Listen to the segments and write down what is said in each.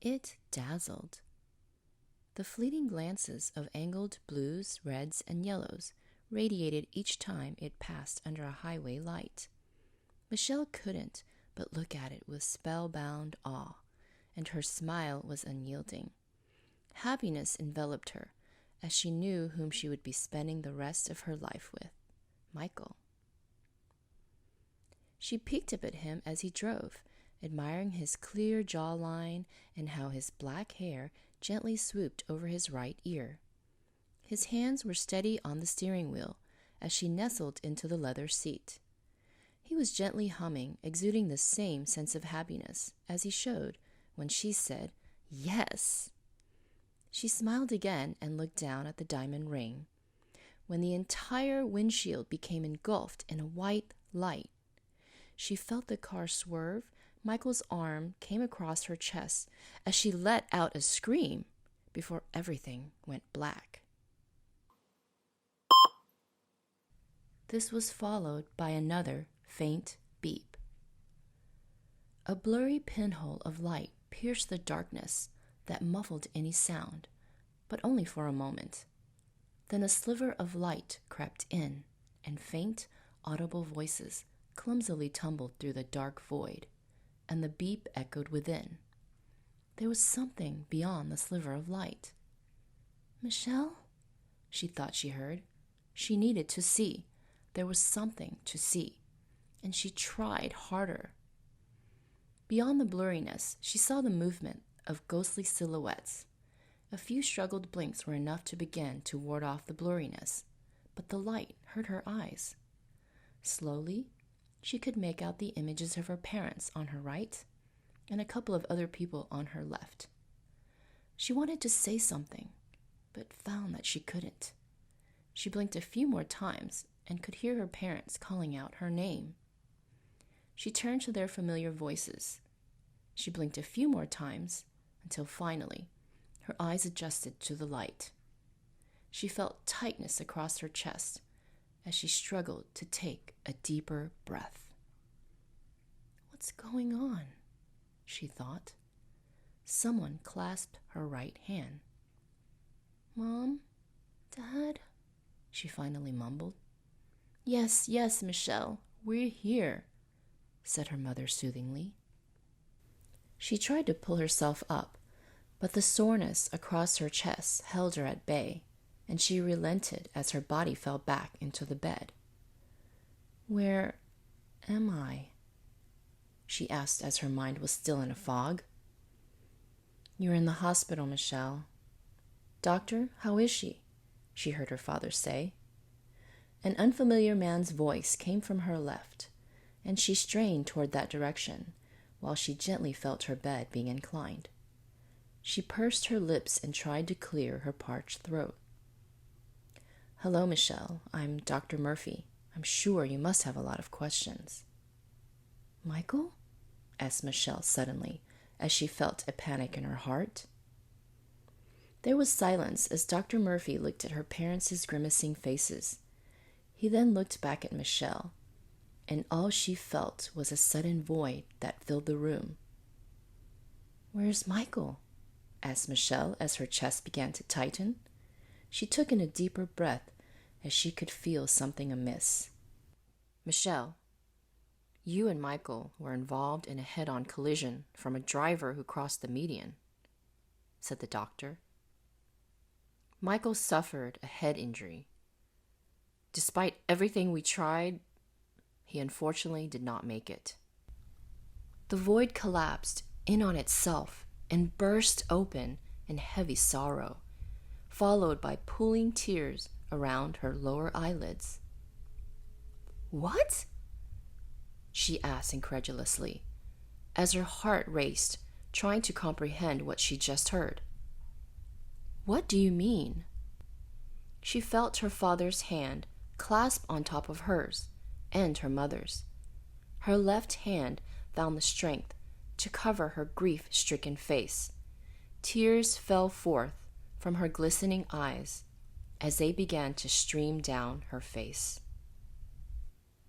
It dazzled. The fleeting glances of angled blues, reds, and yellows radiated each time it passed under a highway light. Michelle couldn't but look at it with spellbound awe, and her smile was unyielding. Happiness enveloped her, as she knew whom she would be spending the rest of her life with, Michael. She peeked up at him as he drove, admiring his clear jawline and how his black hair gently swooped over his right ear. His hands were steady on the steering wheel as she nestled into the leather seat. He was gently humming, exuding the same sense of happiness as he showed when she said, "Yes." She smiled again and looked down at the diamond ring. When the entire windshield became engulfed in a white light, she felt the car swerve. Michael's arm came across her chest as she let out a scream before everything went black. This was followed by another faint beep. A blurry pinhole of light pierced the darkness that muffled any sound, but only for a moment. Then a sliver of light crept in, and faint, audible voices clumsily tumbled through the dark void, and the beep echoed within. There was something beyond the sliver of light. "Michelle?" she thought she heard. She needed to see. There was something to see, and she tried harder. Beyond the blurriness, she saw the movement of ghostly silhouettes. A few struggled blinks were enough to begin to ward off the blurriness, but the light hurt her eyes. Slowly, she could make out the images of her parents on her right and a couple of other people on her left. She wanted to say something, but found that she couldn't. She blinked a few more times and could hear her parents calling out her name. She turned to their familiar voices. She blinked a few more times until finally her eyes adjusted to the light. She felt tightness across her chest as she struggled to take a deeper breath. "What's going on?" she thought. Someone clasped her right hand. "Mom? Dad?" she finally mumbled. Yes, Michelle, we're here," said her mother soothingly. She tried to pull herself up, but the soreness across her chest held her at bay, and she relented as her body fell back into the bed. "Where am I?" she asked as her mind was still in a fog. "You're in the hospital, Michelle." "Doctor, how is she?" she heard her father say. An unfamiliar man's voice came from her left, and she strained toward that direction while she gently felt her bed being inclined. She pursed her lips and tried to clear her parched throat. "Hello, Michelle. I'm Dr. Murphy. I'm sure you must have a lot of questions." "Michael?" asked Michelle suddenly, as she felt a panic in her heart. There was silence as Dr. Murphy looked at her parents' grimacing faces. He then looked back at Michelle, and all she felt was a sudden void that filled the room. "Where's Michael?" asked Michelle as her chest began to tighten. She took in a deeper breath as she could feel something amiss. "Michelle, you and Michael were involved in a head-on collision from a driver who crossed the median," said the doctor. "Michael suffered a head injury. Despite everything we tried, he unfortunately did not make it." The void collapsed in on itself and burst open in heavy sorrow, followed by pooling tears around her lower eyelids. "What?" she asked incredulously, as her heart raced, trying to comprehend what she just heard. "What do you mean?" She felt her father's hand clasp on top of hers and her mother's. Her left hand found the strength to cover her grief-stricken face. Tears fell forth from her glistening eyes as they began to stream down her face.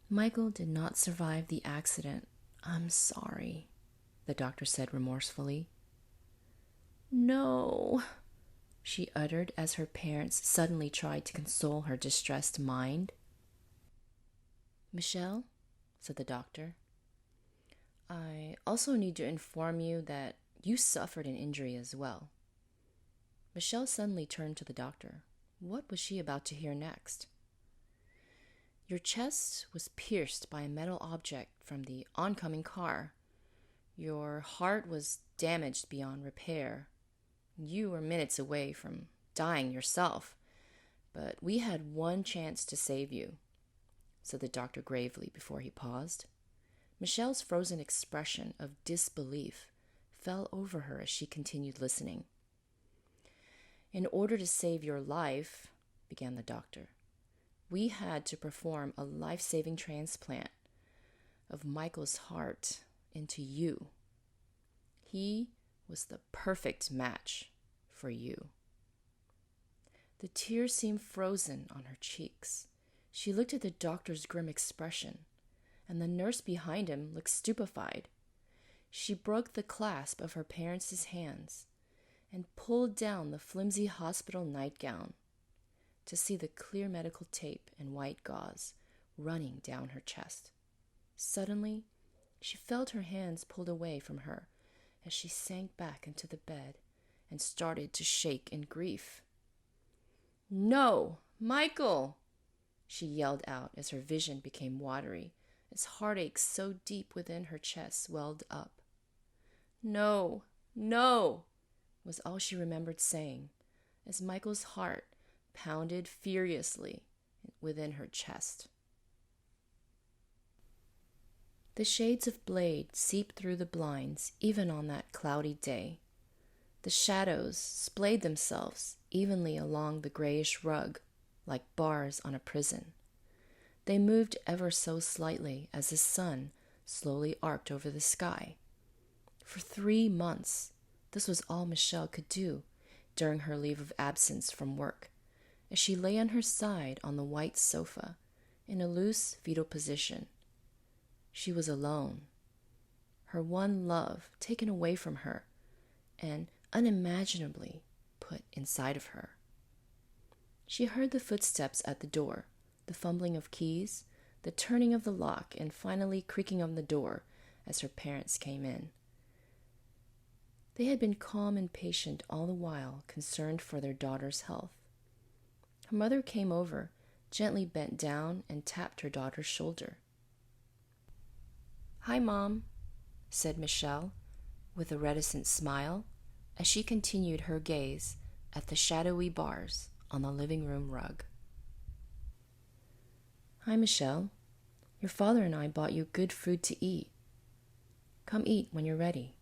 "Michael did not survive the accident. I'm sorry," the doctor said remorsefully. "No," she uttered as her parents suddenly tried to console her distressed mind. "Michelle," said the doctor, "I also need to inform you that you suffered an injury as well." Michelle suddenly turned to the doctor. What was she about to hear next? "Your chest was pierced by a metal object from the oncoming car. Your heart was damaged beyond repair. You were minutes away from dying yourself, but we had one chance to save you," said the doctor gravely before he paused. Michelle's frozen expression of disbelief fell over her as she continued listening. "In order to save your life," began the doctor, "we had to perform a life-saving transplant of Michael's heart into you. He was the perfect match for you." The tears seemed frozen on her cheeks. She looked at the doctor's grim expression, and the nurse behind him looked stupefied. She broke the clasp of her parents' hands and pulled down the flimsy hospital nightgown to see the clear medical tape and white gauze running down her chest. Suddenly, she felt her hands pulled away from her as she sank back into the bed and started to shake in grief. "No, Michael!" she yelled out as her vision became watery, as heartache so deep within her chest swelled up. "No, no!" was all she remembered saying, as Michael's heart pounded furiously within her chest. The shades of Blade seeped through the blinds even on that cloudy day. The shadows splayed themselves evenly along the grayish rug, like bars on a prison. They moved ever so slightly as the sun slowly arced over the sky. For 3 months, this was all Michelle could do during her leave of absence from work, as she lay on her side on the white sofa in a loose fetal position. She was alone, her one love taken away from her and unimaginably put inside of her. She heard the footsteps at the door, the fumbling of keys, the turning of the lock, and finally creaking of the door as her parents came in. They had been calm and patient all the while, concerned for their daughter's health. Her mother came over, gently bent down, and tapped her daughter's shoulder. "Hi, Mom," said Michelle, with a reticent smile, as she continued her gaze at the shadowy bars on the living room rug. "Hi, Michelle. Your father and I bought you good food to eat. Come eat when you're ready."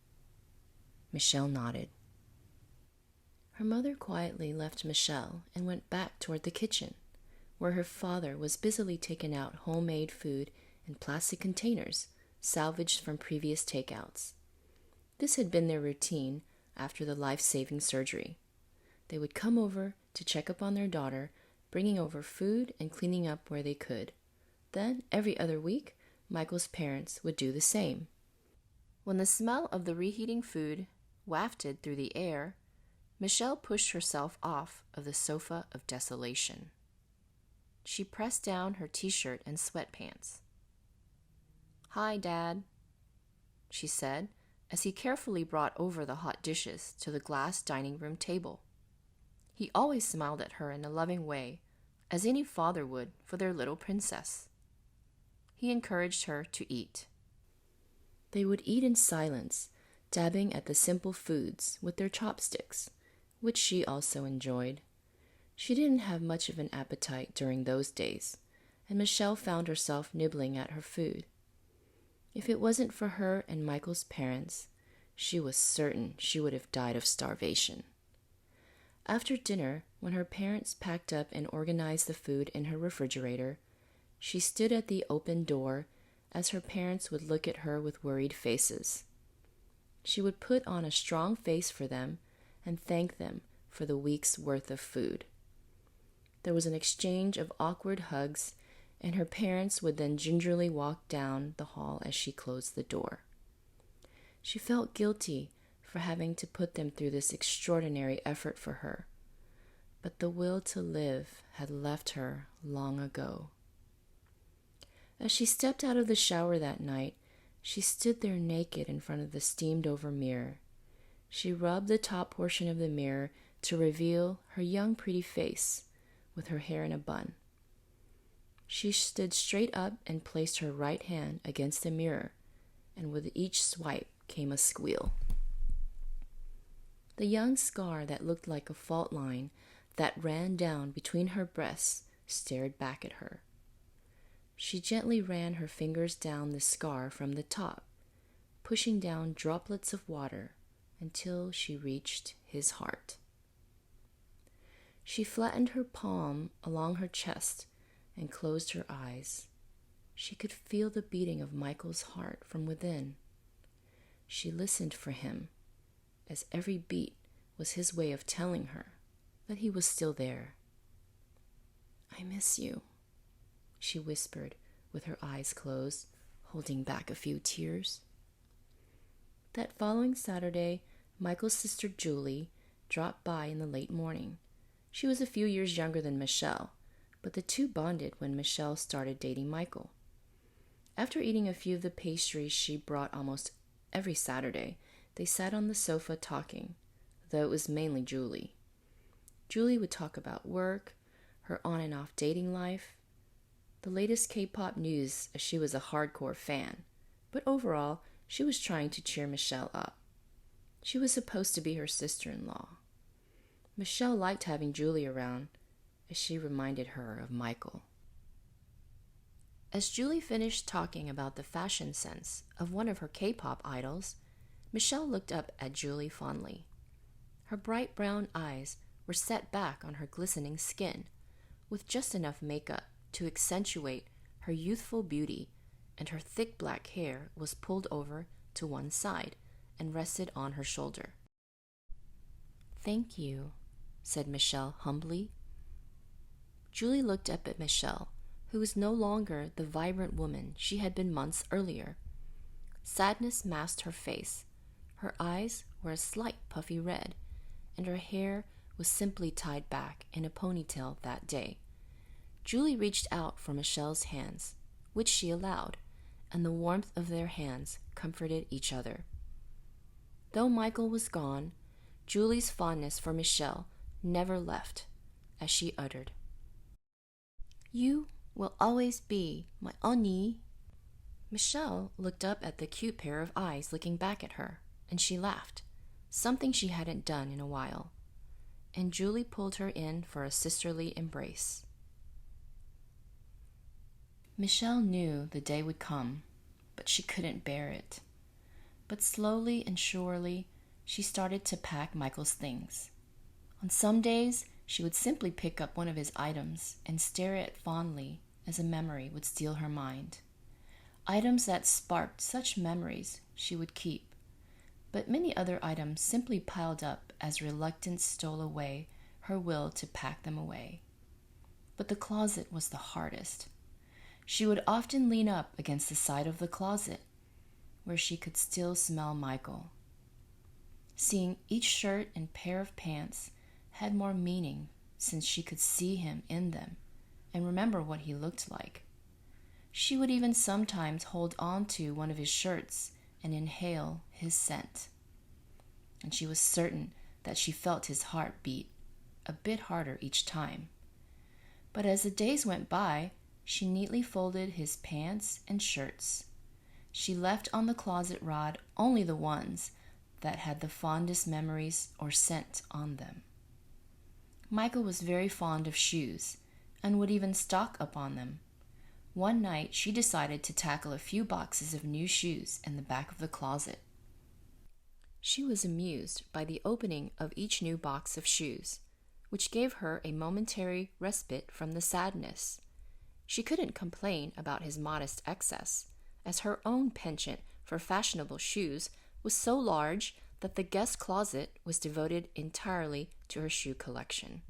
Michelle nodded. Her mother quietly left Michelle and went back toward the kitchen, where her father was busily taking out homemade food in plastic containers salvaged from previous takeouts. This had been their routine after the life-saving surgery. They would come over to check up on their daughter, bringing over food and cleaning up where they could. Then, every other week, Michael's parents would do the same. When the smell of the reheating food wafted through the air, Michelle pushed herself off of the sofa of desolation. She pressed down her t-shirt and sweatpants. "Hi, Dad," she said, as he carefully brought over the hot dishes to the glass dining room table. He always smiled at her in a loving way, as any father would for their little princess. He encouraged her to eat. They would eat in silence, dabbing at the simple foods with their chopsticks, which she also enjoyed. She didn't have much of an appetite during those days, and Michelle found herself nibbling at her food. If it wasn't for her and Michael's parents, she was certain she would have died of starvation. After dinner, when her parents packed up and organized the food in her refrigerator, she stood at the open door as her parents would look at her with worried faces. She would put on a strong face for them and thank them for the week's worth of food. There was an exchange of awkward hugs, and her parents would then gingerly walk down the hall as she closed the door. She felt guilty for having to put them through this extraordinary effort for her, but the will to live had left her long ago. As she stepped out of the shower that night, she stood there naked in front of the steamed-over mirror. She rubbed the top portion of the mirror to reveal her young, pretty face with her hair in a bun. She stood straight up and placed her right hand against the mirror, and with each swipe came a squeal. The young scar that looked like a fault line that ran down between her breasts stared back at her. She gently ran her fingers down the scar from the top, pushing down droplets of water until she reached his heart. She flattened her palm along her chest and closed her eyes. She could feel the beating of Michael's heart from within. She listened for him, as every beat was his way of telling her that he was still there. "I miss you," she whispered with her eyes closed, holding back a few tears. That following Saturday, Michael's sister Julie dropped by in the late morning. She was a few years younger than Michelle, but the two bonded when Michelle started dating Michael. After eating a few of the pastries she brought almost every Saturday, they sat on the sofa talking, though it was mainly Julie. Julie would talk about work, her on and off dating life, the latest K-pop news, as she was a hardcore fan, but overall, she was trying to cheer Michelle up. She was supposed to be her sister-in-law. Michelle liked having Julie around, as she reminded her of Michael. As Julie finished talking about the fashion sense of one of her K-pop idols, Michelle looked up at Julie fondly. Her bright brown eyes were set back on her glistening skin, with just enough makeup to accentuate her youthful beauty, and her thick black hair was pulled over to one side and rested on her shoulder. "Thank you," said Michelle humbly. Julie looked up at Michelle, who was no longer the vibrant woman she had been months earlier. Sadness masked her face. Her eyes were a slight puffy red, and her hair was simply tied back in a ponytail that day. Julie reached out for Michelle's hands, which she allowed, and the warmth of their hands comforted each other. Though Michael was gone, Julie's fondness for Michelle never left, as she uttered, "You will always be my 언니." Michelle looked up at the cute pair of eyes looking back at her, and she laughed, something she hadn't done in a while, and Julie pulled her in for a sisterly embrace. Michelle knew the day would come, but she couldn't bear it. But slowly and surely, she started to pack Michael's things. On some days, she would simply pick up one of his items and stare at it fondly as a memory would steal her mind. Items that sparked such memories she would keep, but many other items simply piled up as reluctance stole away her will to pack them away. But the closet was the hardest. She would often lean up against the side of the closet, where she could still smell Michael. Seeing each shirt and pair of pants had more meaning since she could see him in them and remember what he looked like. She would even sometimes hold on to one of his shirts and inhale his scent. And she was certain that she felt his heart beat a bit harder each time. But as the days went by, she neatly folded his pants and shirts. She left on the closet rod only the ones that had the fondest memories or scent on them. Michael was very fond of shoes and would even stock up on them. One night, she decided to tackle a few boxes of new shoes in the back of the closet. She was amused by the opening of each new box of shoes, which gave her a momentary respite from the sadness. She couldn't complain about his modest excess, as her own penchant for fashionable shoes was so large that the guest closet was devoted entirely to her shoe collection.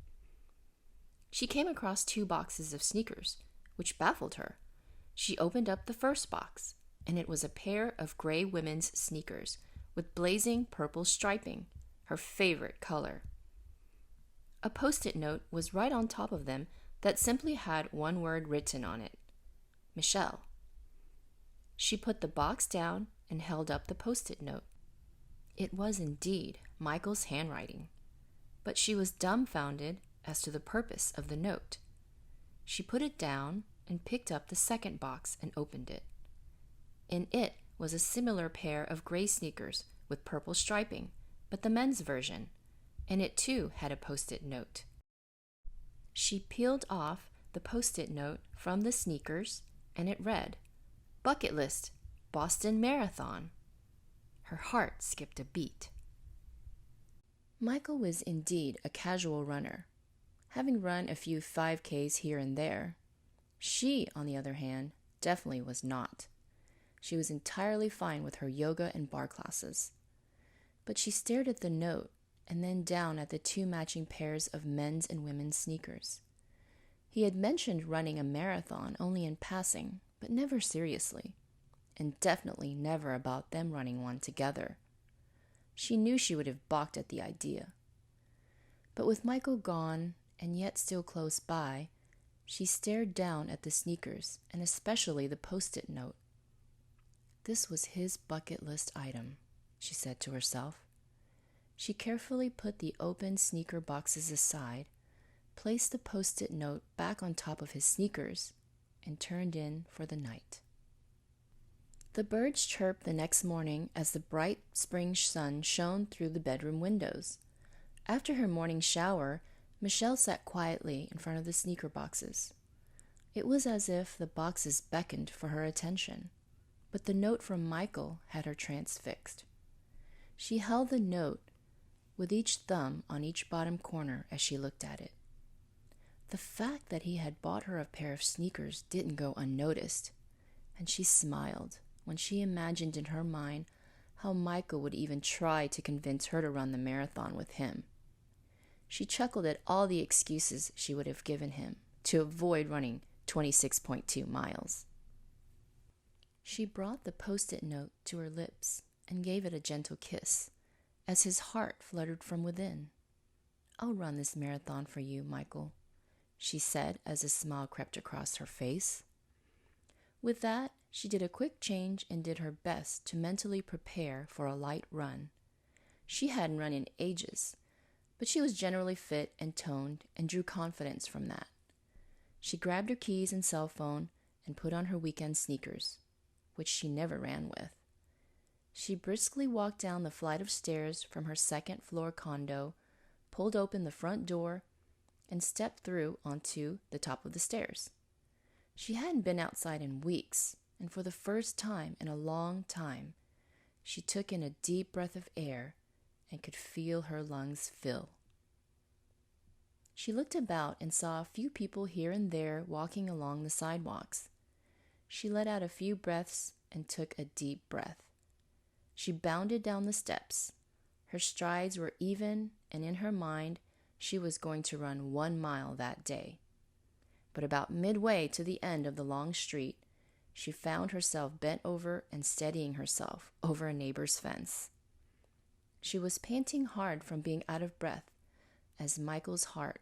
She came across 2 boxes of sneakers, which baffled her. She opened up the first box, and it was a pair of gray women's sneakers with blazing purple striping, her favorite color. A post-it note was right on top of them that simply had one word written on it: Michelle. She put the box down and held up the post-it note. It was indeed Michael's handwriting, but she was dumbfounded as to the purpose of the note. She put it down and picked up the second box and opened it. In it was a similar pair of gray sneakers with purple striping, but the men's version, and it too had a post-it note. She peeled off the post-it note from the sneakers, and it read, "Bucket list, Boston Marathon." Her heart skipped a beat. Michael was indeed a casual runner, having run a few 5Ks here and there. She, on the other hand, definitely was not. She was entirely fine with her yoga and bar classes. But she stared at the note and then down at the two matching pairs of men's and women's sneakers. He had mentioned running a marathon only in passing, but never seriously, and definitely never about them running one together. She knew she would have balked at the idea. But with Michael gone, and yet still close by, she stared down at the sneakers, and especially the post-it note. This was his bucket list item, she said to herself. She carefully put the open sneaker boxes aside, placed the post-it note back on top of his sneakers, and turned in for the night. The birds chirped the next morning as the bright spring sun shone through the bedroom windows. After her morning shower, Michelle sat quietly in front of the sneaker boxes. It was as if the boxes beckoned for her attention, but the note from Michael had her transfixed. She held the note with each thumb on each bottom corner as she looked at it. The fact that he had bought her a pair of sneakers didn't go unnoticed, and she smiled when she imagined in her mind how Michael would even try to convince her to run the marathon with him. She chuckled at all the excuses she would have given him to avoid running 26.2 miles. She brought the post-it note to her lips and gave it a gentle kiss as his heart fluttered from within. "I'll run this marathon for you, Michael," she said as a smile crept across her face. With that, she did a quick change and did her best to mentally prepare for a light run. She hadn't run in ages, but she was generally fit and toned and drew confidence from that. She grabbed her keys and cell phone and put on her weekend sneakers, which she never ran with. She briskly walked down the flight of stairs from her second-floor condo, pulled open the front door, and stepped through onto the top of the stairs. She hadn't been outside in weeks, and for the first time in a long time, she took in a deep breath of air and could feel her lungs fill. She looked about and saw a few people here and there walking along the sidewalks. She let out a few breaths and took a deep breath. She bounded down the steps. Her strides were even, and in her mind, she was going to run 1 mile that day. But about midway to the end of the long street, she found herself bent over and steadying herself over a neighbor's fence. She was panting hard from being out of breath as Michael's heart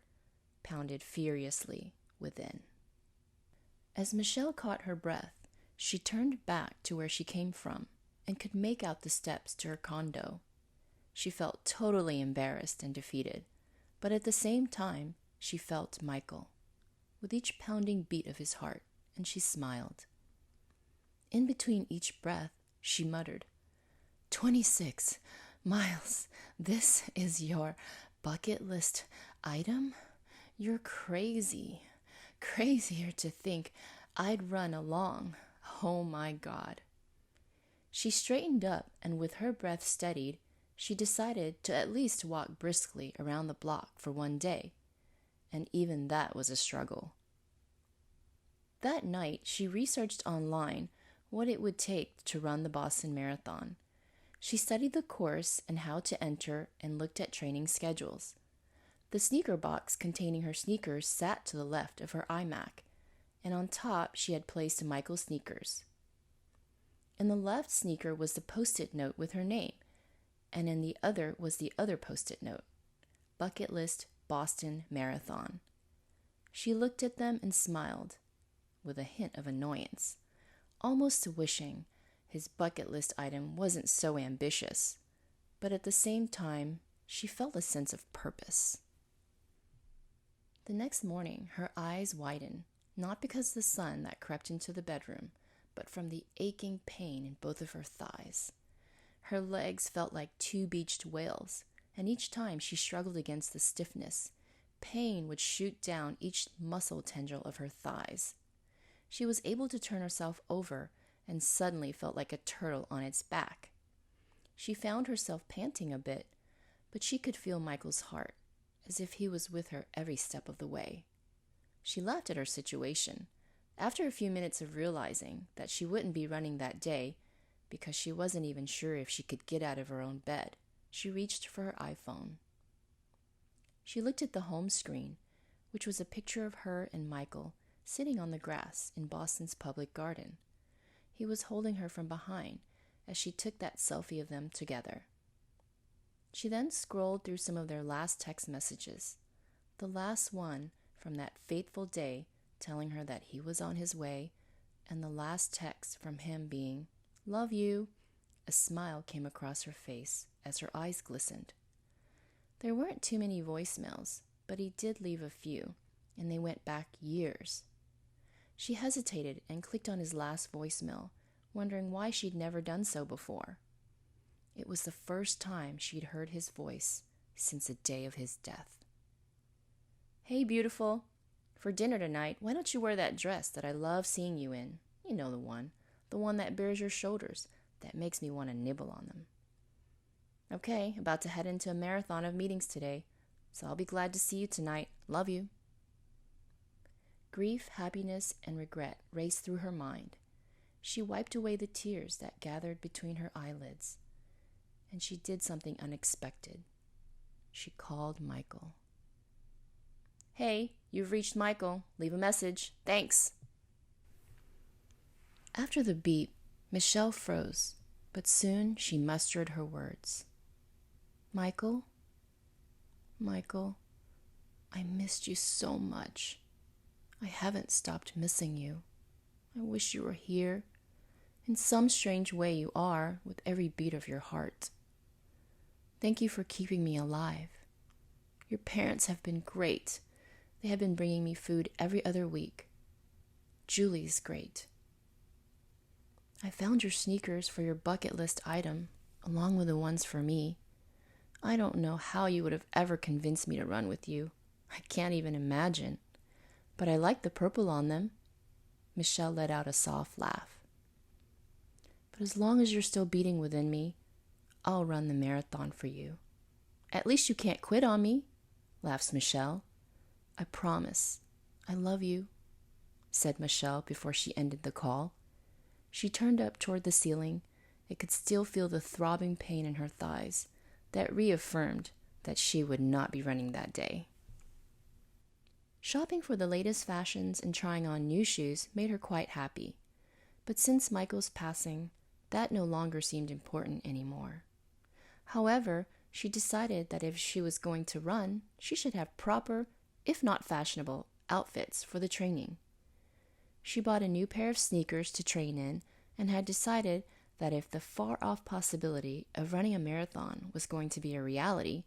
pounded furiously within. As Michelle caught her breath, she turned back to where she came from and could make out the steps to her condo. She felt totally embarrassed and defeated, but at the same time, she felt Michael, with each pounding beat of his heart, and she smiled. In between each breath, she muttered, 26 miles. This is your bucket list item? You're crazy. Crazier to think I'd run along. Oh my God. She straightened up, and with her breath steadied, she decided to at least walk briskly around the block for one day, and even that was a struggle. That night, she researched online what it would take to run the Boston Marathon. She studied the course and how to enter and looked at training schedules. The sneaker box containing her sneakers sat to the left of her iMac, and on top she had placed Michael's sneakers. In the left sneaker was the post-it note with her name, and in the other was the other post-it note, Bucket List Boston Marathon. She looked at them and smiled, with a hint of annoyance, almost wishing his bucket list item wasn't so ambitious, but at the same time, she felt a sense of purpose. The next morning, her eyes widened, not because of the sun that crept into the bedroom, but from the aching pain in both of her thighs. Her legs felt like two beached whales, and each time she struggled against the stiffness, pain would shoot down each muscle tendril of her thighs. She was able to turn herself over and suddenly felt like a turtle on its back. She found herself panting a bit, but she could feel Michael's heart, as if he was with her every step of the way. She laughed at her situation. After a few minutes of realizing that she wouldn't be running that day, because she wasn't even sure if she could get out of her own bed, she reached for her iPhone. She looked at the home screen, which was a picture of her and Michael sitting on the grass in Boston's public garden. He was holding her from behind as she took that selfie of them together. She then scrolled through some of their last text messages, the last one from that fateful day telling her that he was on his way, and the last text from him being, "Love you." A smile came across her face as her eyes glistened. There weren't too many voicemails, but he did leave a few, and they went back years. She hesitated and clicked on his last voicemail, wondering why she'd never done so before. It was the first time she'd heard his voice since the day of his death. "Hey, beautiful. For dinner tonight, why don't you wear that dress that I love seeing you in? You know the one that bears your shoulders, that makes me want to nibble on them. Okay, about to head into a marathon of meetings today, so I'll be glad to see you tonight. Love you." Grief, happiness, and regret raced through her mind. She wiped away the tears that gathered between her eyelids, and she did something unexpected. She called Michael. "Hey, you've reached Michael. Leave a message. Thanks." After the beep, Michelle froze, but soon she mustered her words. "Michael? Michael, I missed you so much. I haven't stopped missing you. I wish you were here. In some strange way you are, with every beat of your heart. Thank you for keeping me alive. Your parents have been great. They have been bringing me food every other week. Julie's great. I found your sneakers for your bucket list item, along with the ones for me. I don't know how you would have ever convinced me to run with you. I can't even imagine. But I like the purple on them." Michelle let out a soft laugh. "But as long as you're still beating within me, I'll run the marathon for you." "At least you can't quit on me," laughs Michelle. "I promise. I love you," said Michelle before she ended the call. She turned up toward the ceiling and could still feel the throbbing pain in her thighs that reaffirmed that she would not be running that day. Shopping for the latest fashions and trying on new shoes made her quite happy. But since Michael's passing, that no longer seemed important anymore. However, she decided that if she was going to run, she should have proper, if not fashionable, outfits for the training. She bought a new pair of sneakers to train in and had decided that if the far-off possibility of running a marathon was going to be a reality,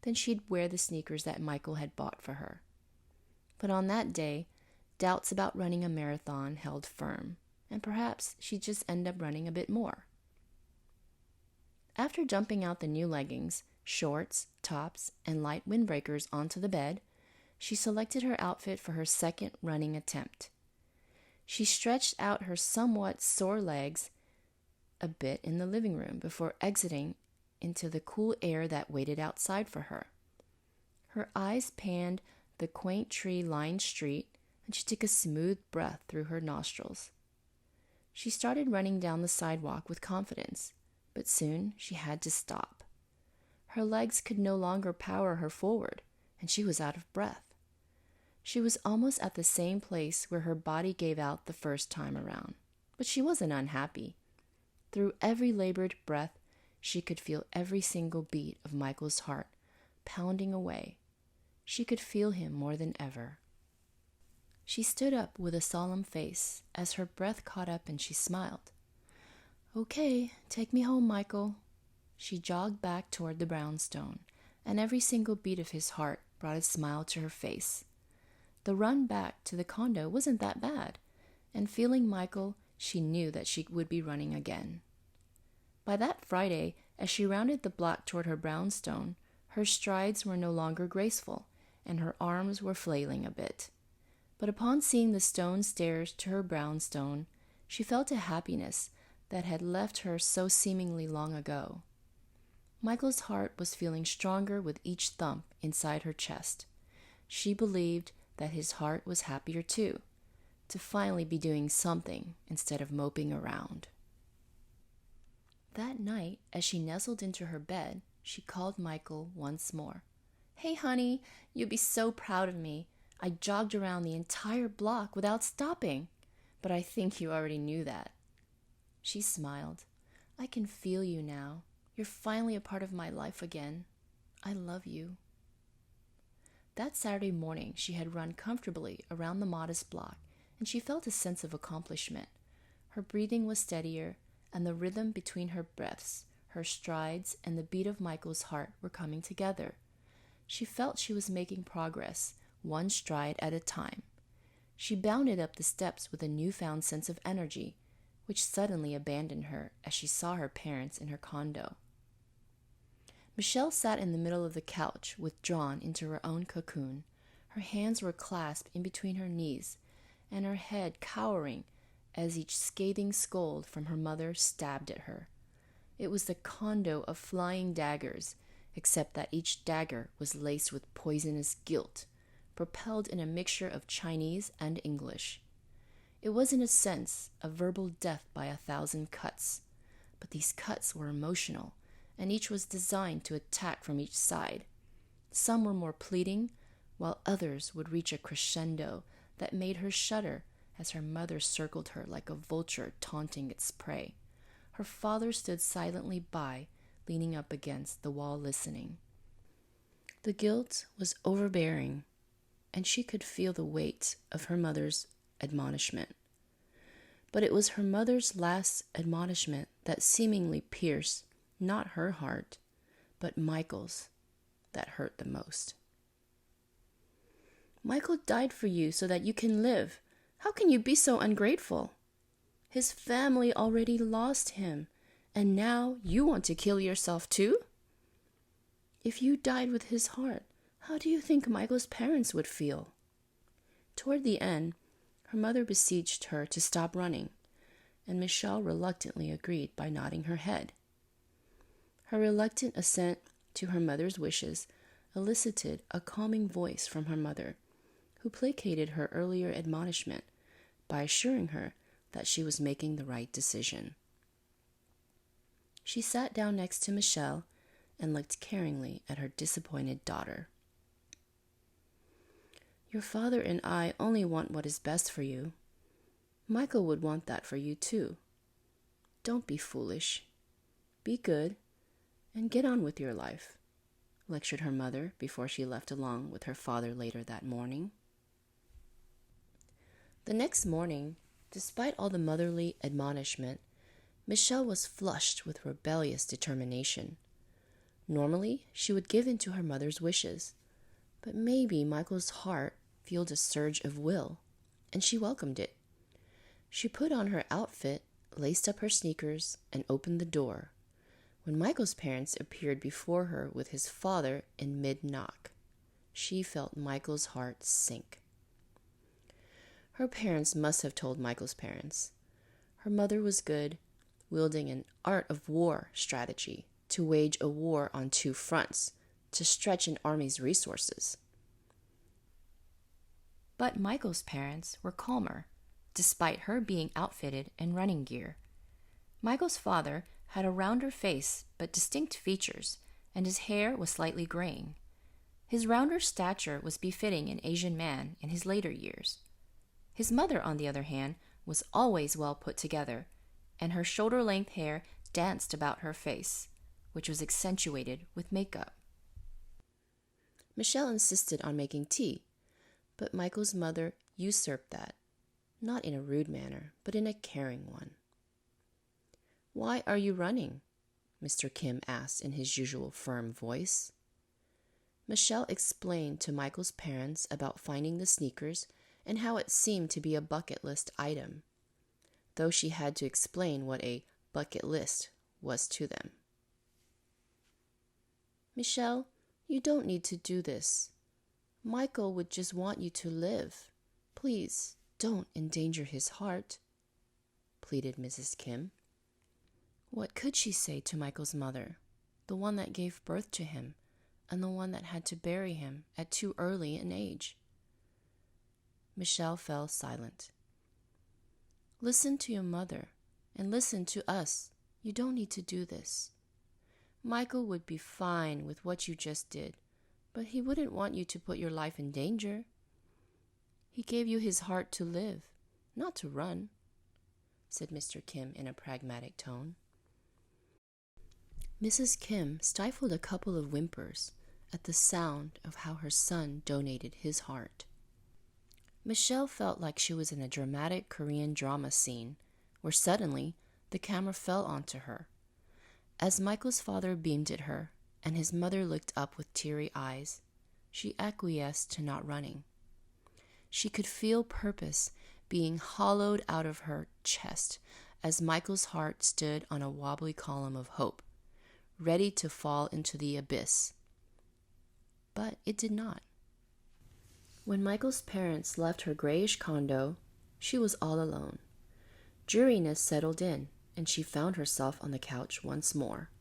then she'd wear the sneakers that Michael had bought for her. But on that day, doubts about running a marathon held firm, and perhaps she'd just end up running a bit more. After dumping out the new leggings, shorts, tops, and light windbreakers onto the bed, she selected her outfit for her second running attempt. She stretched out her somewhat sore legs a bit in the living room before exiting into the cool air that waited outside for her. Her eyes panned the quaint tree-lined street, and she took a smooth breath through her nostrils. She started running down the sidewalk with confidence, but soon she had to stop. Her legs could no longer power her forward, and she was out of breath. She was almost at the same place where her body gave out the first time around, but she wasn't unhappy. Through every labored breath, She could feel every single beat of Michael's heart pounding away. She could feel him more than ever. She stood up with a solemn face as her breath caught up and she smiled. "Okay, take me home, Michael." She jogged back toward the brownstone, and every single beat of his heart brought a smile to her face. The run back to the condo wasn't that bad, and feeling Michael, she knew that she would be running again. By that Friday, as she rounded the block toward her brownstone, her strides were no longer graceful, and her arms were flailing a bit. But upon seeing the stone stairs to her brownstone, she felt a happiness that had left her so seemingly long ago. Michael's heart was feeling stronger with each thump inside her chest. She believed that his heart was happier too, to finally be doing something instead of moping around. That night, as she nestled into her bed, she called Michael once more. "Hey, honey, you'd be so proud of me. I jogged around the entire block without stopping, but I think you already knew that." She smiled. "I can feel you now. You're finally a part of my life again. I love you." That Saturday morning, she had run comfortably around the modest block, and she felt a sense of accomplishment. Her breathing was steadier, and the rhythm between her breaths, her strides, and the beat of Michael's heart were coming together. She felt she was making progress, one stride at a time. She bounded up the steps with a newfound sense of energy, which suddenly abandoned her as she saw her parents in her condo. Michelle sat in the middle of the couch, withdrawn into her own cocoon. Her hands were clasped in between her knees, and her head cowering as each scathing scold from her mother stabbed at her. It was the condo of flying daggers, except that each dagger was laced with poisonous guilt, propelled in a mixture of Chinese and English. It was, in a sense, a verbal death by 1,000 cuts, but these cuts were emotional, and each was designed to attack from each side. Some were more pleading, while others would reach a crescendo that made her shudder as her mother circled her like a vulture taunting its prey. Her father stood silently by, leaning up against the wall listening. The guilt was overbearing, and she could feel the weight of her mother's admonishment. But it was her mother's last admonishment that seemingly pierced not her heart, but Michael's, that hurt the most. "Michael died for you so that you can live. How can you be so ungrateful? His family already lost him, and now you want to kill yourself too? If you died with his heart, how do you think Michael's parents would feel?" Toward the end, her mother beseeched her to stop running, and Michelle reluctantly agreed by nodding her head. Her reluctant assent to her mother's wishes elicited a calming voice from her mother, who placated her earlier admonishment by assuring her that she was making the right decision. She sat down next to Michelle and looked caringly at her disappointed daughter. "Your father and I only want what is best for you. Michael would want that for you too. Don't be foolish. Be good and get on with your life," lectured her mother before she left along with her father later that morning. The next morning, despite all the motherly admonishment, Michelle was flushed with rebellious determination. Normally, she would give in to her mother's wishes, but maybe Michael's heart fueled a surge of will, and she welcomed it. She put on her outfit, laced up her sneakers, and opened the door, when Michael's parents appeared before her with his father in mid-knock. She felt Michael's heart sink. Her parents must have told Michael's parents. Her mother was good, wielding an art of war strategy to wage a war on two fronts, to stretch an army's resources. But Michael's parents were calmer, despite her being outfitted in running gear. Michael's father had a rounder face but distinct features, and his hair was slightly graying. His rounder stature was befitting an Asian man in his later years. His mother, on the other hand, was always well put together, and her shoulder-length hair danced about her face, which was accentuated with makeup. Michelle insisted on making tea, but Michael's mother usurped that, not in a rude manner, but in a caring one. "Why are you running?" Mr. Kim asked in his usual firm voice. Michelle explained to Michael's parents about finding the sneakers and how it seemed to be a bucket list item, though she had to explain what a bucket list was to them. "Michelle, you don't need to do this. Michael would just want you to live. Please don't endanger his heart," pleaded Mrs. Kim. What could she say to Michael's mother, the one that gave birth to him and the one that had to bury him at too early an age? Michelle fell silent. "Listen to your mother and listen to us. You don't need to do this. Michael would be fine with what you just did, but he wouldn't want you to put your life in danger. He gave you his heart to live, not to run," said Mr. Kim in a pragmatic tone. Mrs. Kim stifled a couple of whimpers at the sound of how her son donated his heart. Michelle felt like she was in a dramatic Korean drama scene where suddenly the camera fell onto her. As Michael's father beamed at her and his mother looked up with teary eyes, she acquiesced to not running. She could feel purpose being hollowed out of her chest as Michael's heart stood on a wobbly column of hope, ready to fall into the abyss. But it did not. When Michael's parents left her grayish condo, she was all alone. Dreariness settled in, and she found herself on the couch once more.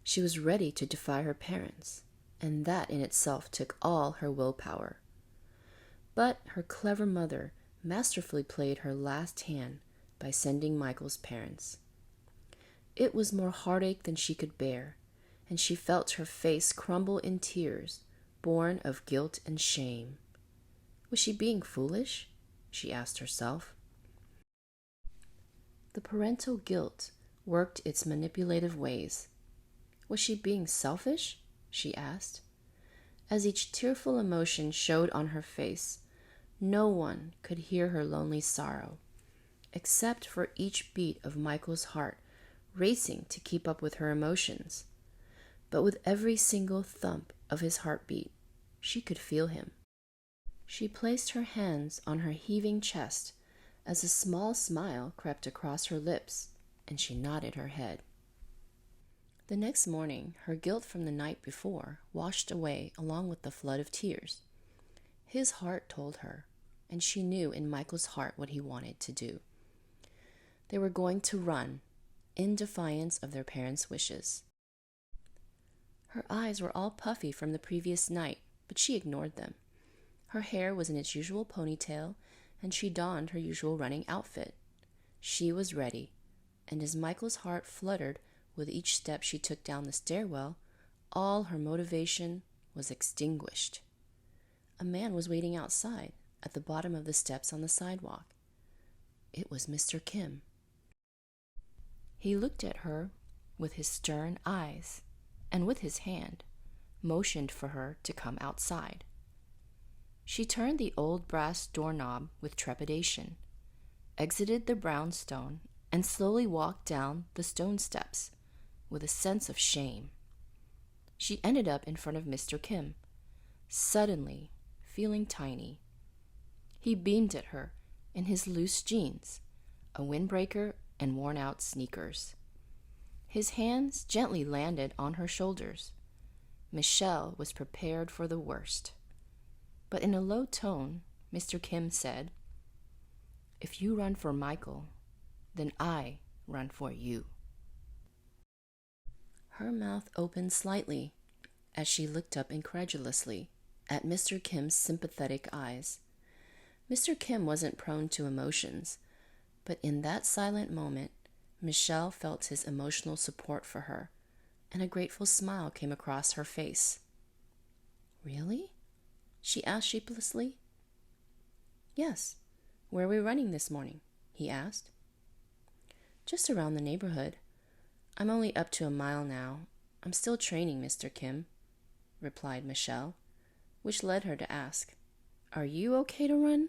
She was ready to defy her parents, and that in itself took all her willpower. But her clever mother masterfully played her last hand by sending Michael's parents. It was more heartache than she could bear, and she felt her face crumble in tears, born of guilt and shame. Was she being foolish? She asked herself. The parental guilt worked its manipulative ways. Was she being selfish? She asked. As each tearful emotion showed on her face, no one could hear her lonely sorrow, except for each beat of Michael's heart racing to keep up with her emotions. But with every single thump of his heartbeat, she could feel him. She placed her hands on her heaving chest as a small smile crept across her lips, and she nodded her head. The next morning, her guilt from the night before washed away along with the flood of tears. His heart told her, and she knew in Michael's heart what he wanted to do. They were going to run, in defiance of their parents' wishes. Her eyes were all puffy from the previous night, but she ignored them. Her hair was in its usual ponytail, and she donned her usual running outfit. She was ready, and as Michael's heart fluttered with each step she took down the stairwell, all her motivation was extinguished. A man was waiting outside, at the bottom of the steps on the sidewalk. It was Mr. Kim. He looked at her with his stern eyes, and with his hand, motioned for her to come outside. She turned the old brass doorknob with trepidation, exited the brownstone, and slowly walked down the stone steps with a sense of shame. She ended up in front of Mr. Kim, suddenly feeling tiny. He beamed at her in his loose jeans, a windbreaker, and worn-out sneakers. His hands gently landed on her shoulders. Michelle was prepared for the worst. But in a low tone, Mr. Kim said, "If you run for Michael, then I run for you." Her mouth opened slightly as she looked up incredulously at Mr. Kim's sympathetic eyes. Mr. Kim wasn't prone to emotions, but in that silent moment, Michelle felt his emotional support for her, and a grateful smile came across her face. "Really?" she asked sheepishly. "Yes. Where are we running this morning?" he asked. "Just around the neighborhood. I'm only up to a mile now. I'm still training, Mr. Kim, replied Michelle, which led her to ask, Are you okay to run?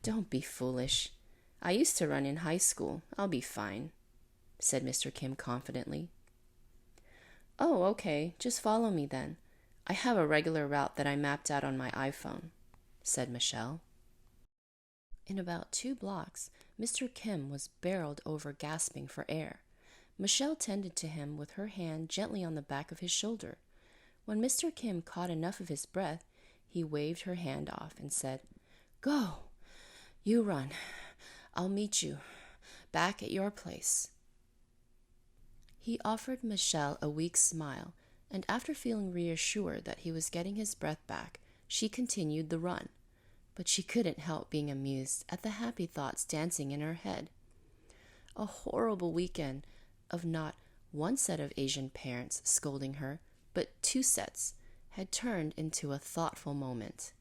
Don't be foolish. I used to run in high school. I'll be fine, said Mr. Kim confidently. Oh, okay. Just follow me then. I have a regular route that I mapped out on my iPhone, said Michelle. In about 2 blocks, Mr. Kim was barreled over gasping for air. Michelle tended to him with her hand gently on the back of his shoulder. When Mr. Kim caught enough of his breath, he waved her hand off and said, Go! You run. I'll meet you back at your place. He offered Michelle a weak smile, and after feeling reassured that he was getting his breath back, she continued the run. But she couldn't help being amused at the happy thoughts dancing in her head. A horrible weekend of not one set of Asian parents scolding her, but 2 sets, had turned into a thoughtful moment.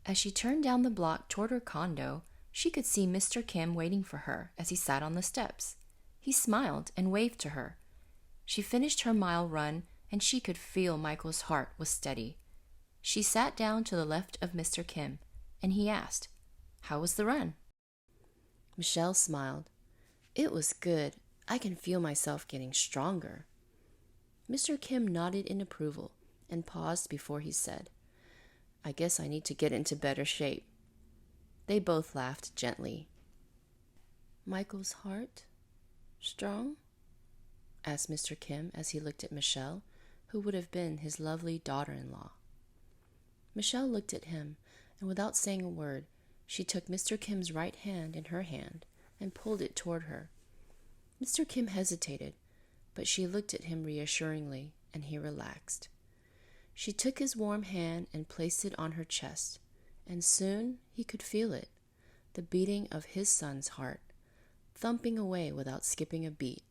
As she turned down the block toward her condo, she could see Mr. Kim waiting for her as he sat on the steps. He smiled and waved to her. She finished her mile run, and she could feel Michael's heart was steady. She sat down to the left of Mr. Kim, and he asked, How was the run? Michelle smiled. It was good. I can feel myself getting stronger. Mr. Kim nodded in approval and paused before he said, I guess I need to get into better shape. They both laughed gently. Michael's heart? Strong? Asked Mr. Kim as he looked at Michelle, who would have been his lovely daughter-in-law. Michelle looked at him, and without saying a word, she took Mr. Kim's right hand in her hand and pulled it toward her. Mr. Kim hesitated, but she looked at him reassuringly, and he relaxed. She took his warm hand and placed it on her chest, and soon he could feel it, the beating of his son's heart, thumping away without skipping a beat.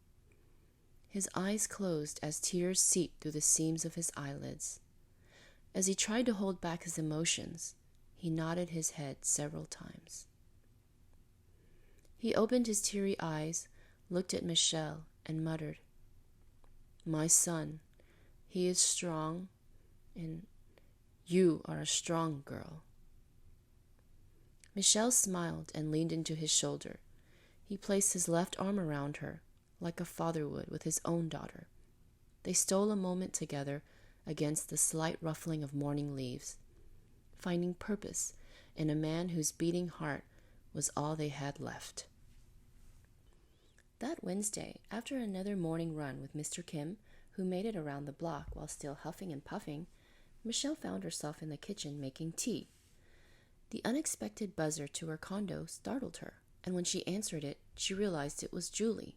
His eyes closed as tears seeped through the seams of his eyelids. As he tried to hold back his emotions, he nodded his head several times. He opened his teary eyes, looked at Michelle, and muttered, My son, he is strong, and you are a strong girl. Michelle smiled and leaned into his shoulder. He placed his left arm around her, like a father would with his own daughter. They stole a moment together against the slight ruffling of morning leaves, finding purpose in a man whose beating heart was all they had left. That Wednesday, after another morning run with Mr. Kim, who made it around the block while still huffing and puffing, Michelle found herself in the kitchen making tea. The unexpected buzzer to her condo startled her, and when she answered it, she realized it was Julie.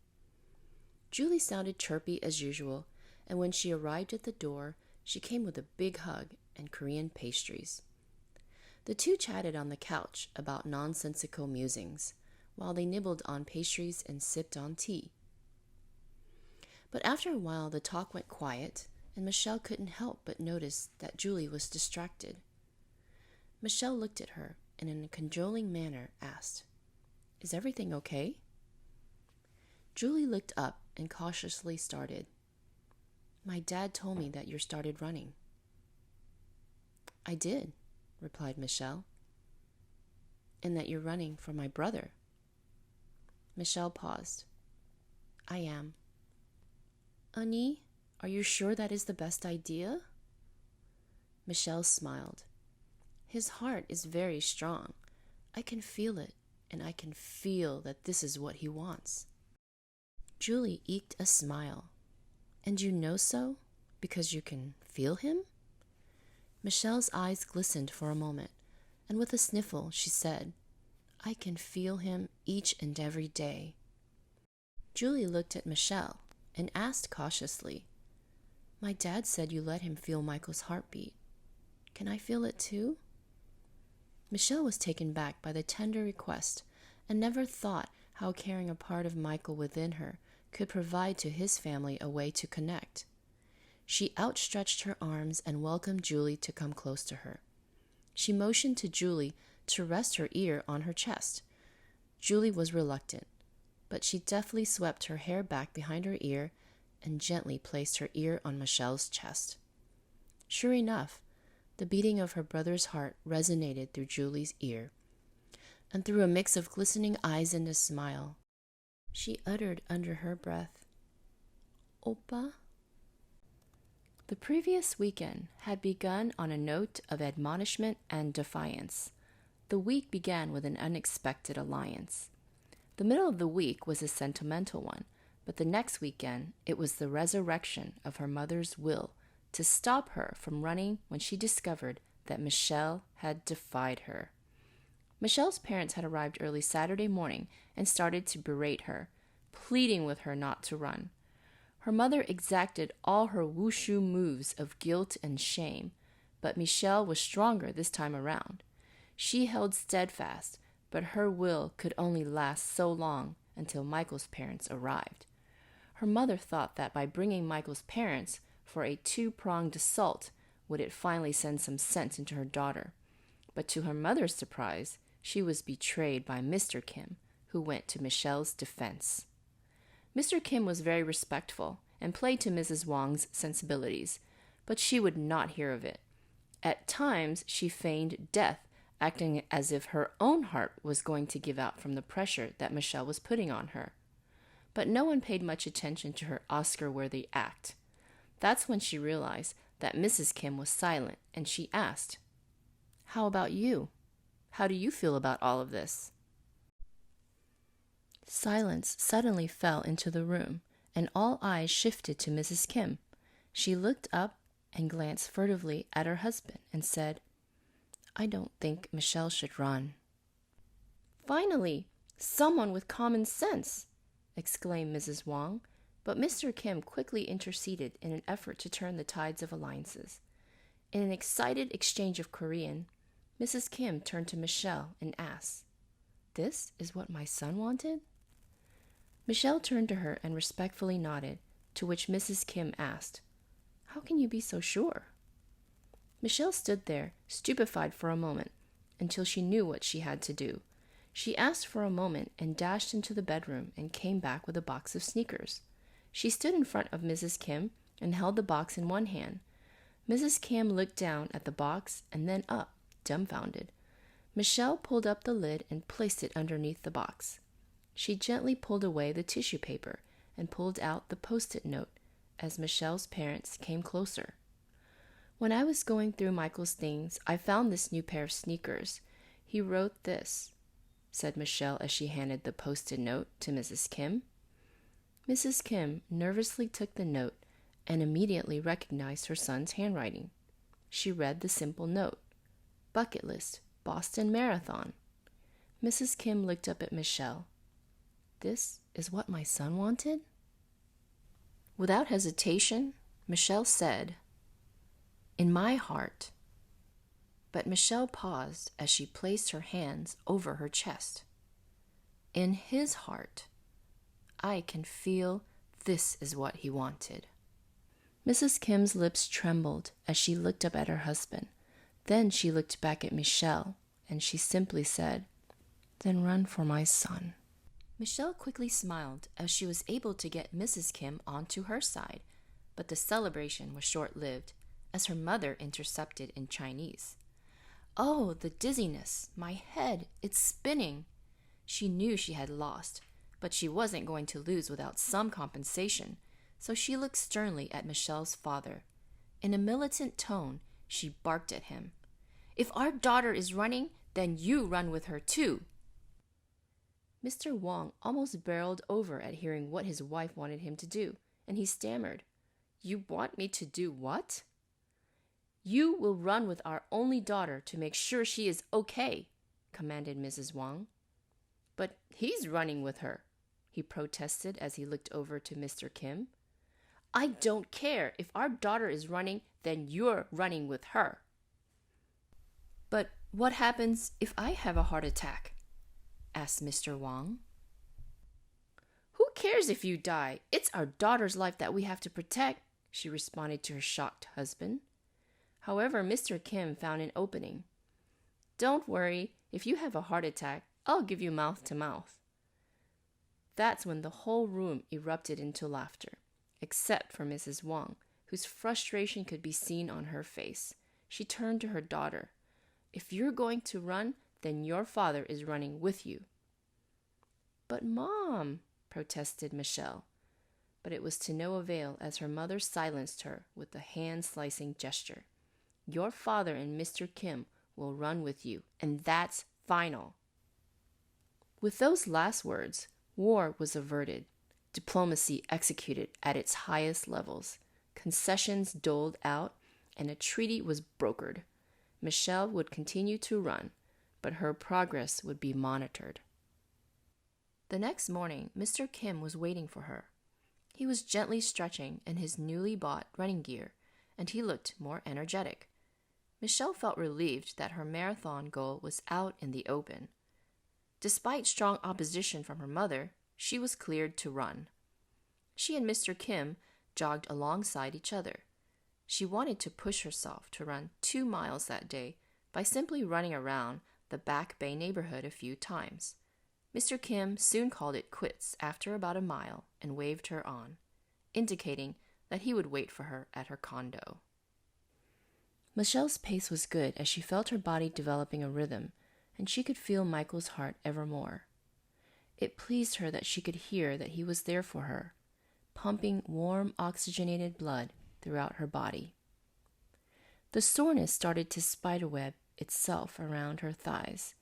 Julie sounded chirpy as usual, and when she arrived at the door, she came with a big hug and Korean pastries. The two chatted on the couch about nonsensical musings, while they nibbled on pastries and sipped on tea. But after a while, the talk went quiet, and Michelle couldn't help but notice that Julie was distracted. Michelle looked at her and in a cajoling manner asked, Is everything okay? Julie looked up and cautiously started. My dad told me that you started running. I did, replied Michelle. And that you're running for my brother. Michelle paused. I am. Annie, are you sure that is the best idea? Michelle smiled. His heart is very strong. I can feel it, and I can feel that this is what he wants. Julie eked a smile. And you know so? Because you can feel him? Michelle's eyes glistened for a moment, and with a sniffle she said, I can feel him each and every day. Julie looked at Michelle and asked cautiously, My dad said you let him feel Michael's heartbeat. Can I feel it too? Michelle was taken back by the tender request and never thought how carrying a part of Michael within her could provide to his family a way to connect. She outstretched her arms and welcomed Julie to come close to her. She motioned to Julie to rest her ear on her chest. Julie was reluctant, but she deftly swept her hair back behind her ear and gently placed her ear on Michelle's chest. Sure enough, the beating of her brother's heart resonated through Julie's ear, and through a mix of glistening eyes and a smile, she uttered under her breath, "Oppa?" The previous weekend had begun on a note of admonishment and defiance. The week began with an unexpected alliance. The middle of the week was a sentimental one, but the next weekend it was the resurrection of her mother's will to stop her from running when she discovered that Michelle had defied her. Michelle's parents had arrived early Saturday morning and started to berate her, pleading with her not to run. Her mother exacted all her wushu moves of guilt and shame, but Michelle was stronger this time around. She held steadfast, but her will could only last so long until Michael's parents arrived. Her mother thought that by bringing Michael's parents for a two-pronged assault would it finally send some sense into her daughter. But to her mother's surprise, she was betrayed by Mr. Kim, who went to Michelle's defense. Mr. Kim was very respectful and played to Mrs. Wang's sensibilities, but she would not hear of it. At times, she feigned death, acting as if her own heart was going to give out from the pressure that Michelle was putting on her. But no one paid much attention to her Oscar-worthy act. That's when she realized that Mrs. Kim was silent, and she asked, "How about you? How do you feel about all of this?" Silence suddenly fell into the room, and all eyes shifted to Mrs. Kim. She looked up and glanced furtively at her husband and said, "I don't think Michelle should run." "Finally, someone with common sense!" exclaimed Mrs. Wang, but Mr. Kim quickly interceded in an effort to turn the tides of alliances. In an excited exchange of Korean, Mrs. Kim turned to Michelle and asked, "This is what my son wanted?" Michelle turned to her and respectfully nodded, to which Mrs. Kim asked, "How can you be so sure?" Michelle stood there, stupefied for a moment, until she knew what she had to do. She asked for a moment and dashed into the bedroom and came back with a box of sneakers. She stood in front of Mrs. Kim and held the box in one hand. Mrs. Kim looked down at the box and then up, dumbfounded. Michelle pulled up the lid and placed it underneath the box. She gently pulled away the tissue paper and pulled out the post-it note as Michelle's parents came closer. "When I was going through Michael's things, I found this new pair of sneakers. He wrote this," said Michelle as she handed the post-it note to Mrs. Kim. Mrs. Kim nervously took the note and immediately recognized her son's handwriting. She read the simple note, "Bucket list, Boston Marathon." Mrs. Kim looked up at Michelle. "This is what my son wanted?" Without hesitation, Michelle said, "In my heart." But Michelle paused as she placed her hands over her chest. "In his heart, I can feel this is what he wanted." Mrs. Kim's lips trembled as she looked up at her husband. Then she looked back at Michelle, and she simply said, "Then run for my son." Michelle quickly smiled as she was able to get Mrs. Kim onto her side, but the celebration was short-lived as her mother intercepted in Chinese. "Oh, the dizziness! My head! It's spinning!" She knew she had lost, but she wasn't going to lose without some compensation, so she looked sternly at Michelle's father. In a militant tone, she barked at him, "If our daughter is running, then you run with her too." Mr. Wang almost barreled over at hearing what his wife wanted him to do, and he stammered, "You want me to do what?" "You will run with our only daughter to make sure she is okay," commanded Mrs. Wang. "But he's running with her," he protested as he looked over to Mr. Kim. "I don't care. If our daughter is running, then you're running with her." "But what happens if I have a heart attack?" asked Mr. Wang. "Who cares if you die? It's our daughter's life that we have to protect," she responded to her shocked husband. However, Mr. Kim found an opening. "Don't worry, if you have a heart attack, I'll give you mouth to mouth." That's when the whole room erupted into laughter, except for Mrs. Wang, whose frustration could be seen on her face. She turned to her daughter. "If you're going to run, then your father is running with you." "But Mom," protested Michelle. But it was to no avail as her mother silenced her with a hand-slicing gesture. "Your father and Mr. Kim will run with you, and that's final." With those last words, war was averted, diplomacy executed at its highest levels, concessions doled out, and a treaty was brokered. Michelle would continue to run, but her progress would be monitored. The next morning, Mr. Kim was waiting for her. He was gently stretching in his newly bought running gear, and he looked more energetic. Michelle felt relieved that her marathon goal was out in the open. Despite strong opposition from her mother, she was cleared to run. She and Mr. Kim jogged alongside each other. She wanted to push herself to run 2 miles that day by simply running around the Back Bay neighborhood a few times. Mr. Kim soon called it quits after about a mile and waved her on, indicating that he would wait for her at her condo. Michelle's pace was good as she felt her body developing a rhythm, and she could feel Michael's heart ever more. It pleased her that she could hear that he was there for her, pumping warm, oxygenated blood throughout her body. The soreness started to spiderweb itself around her thighs,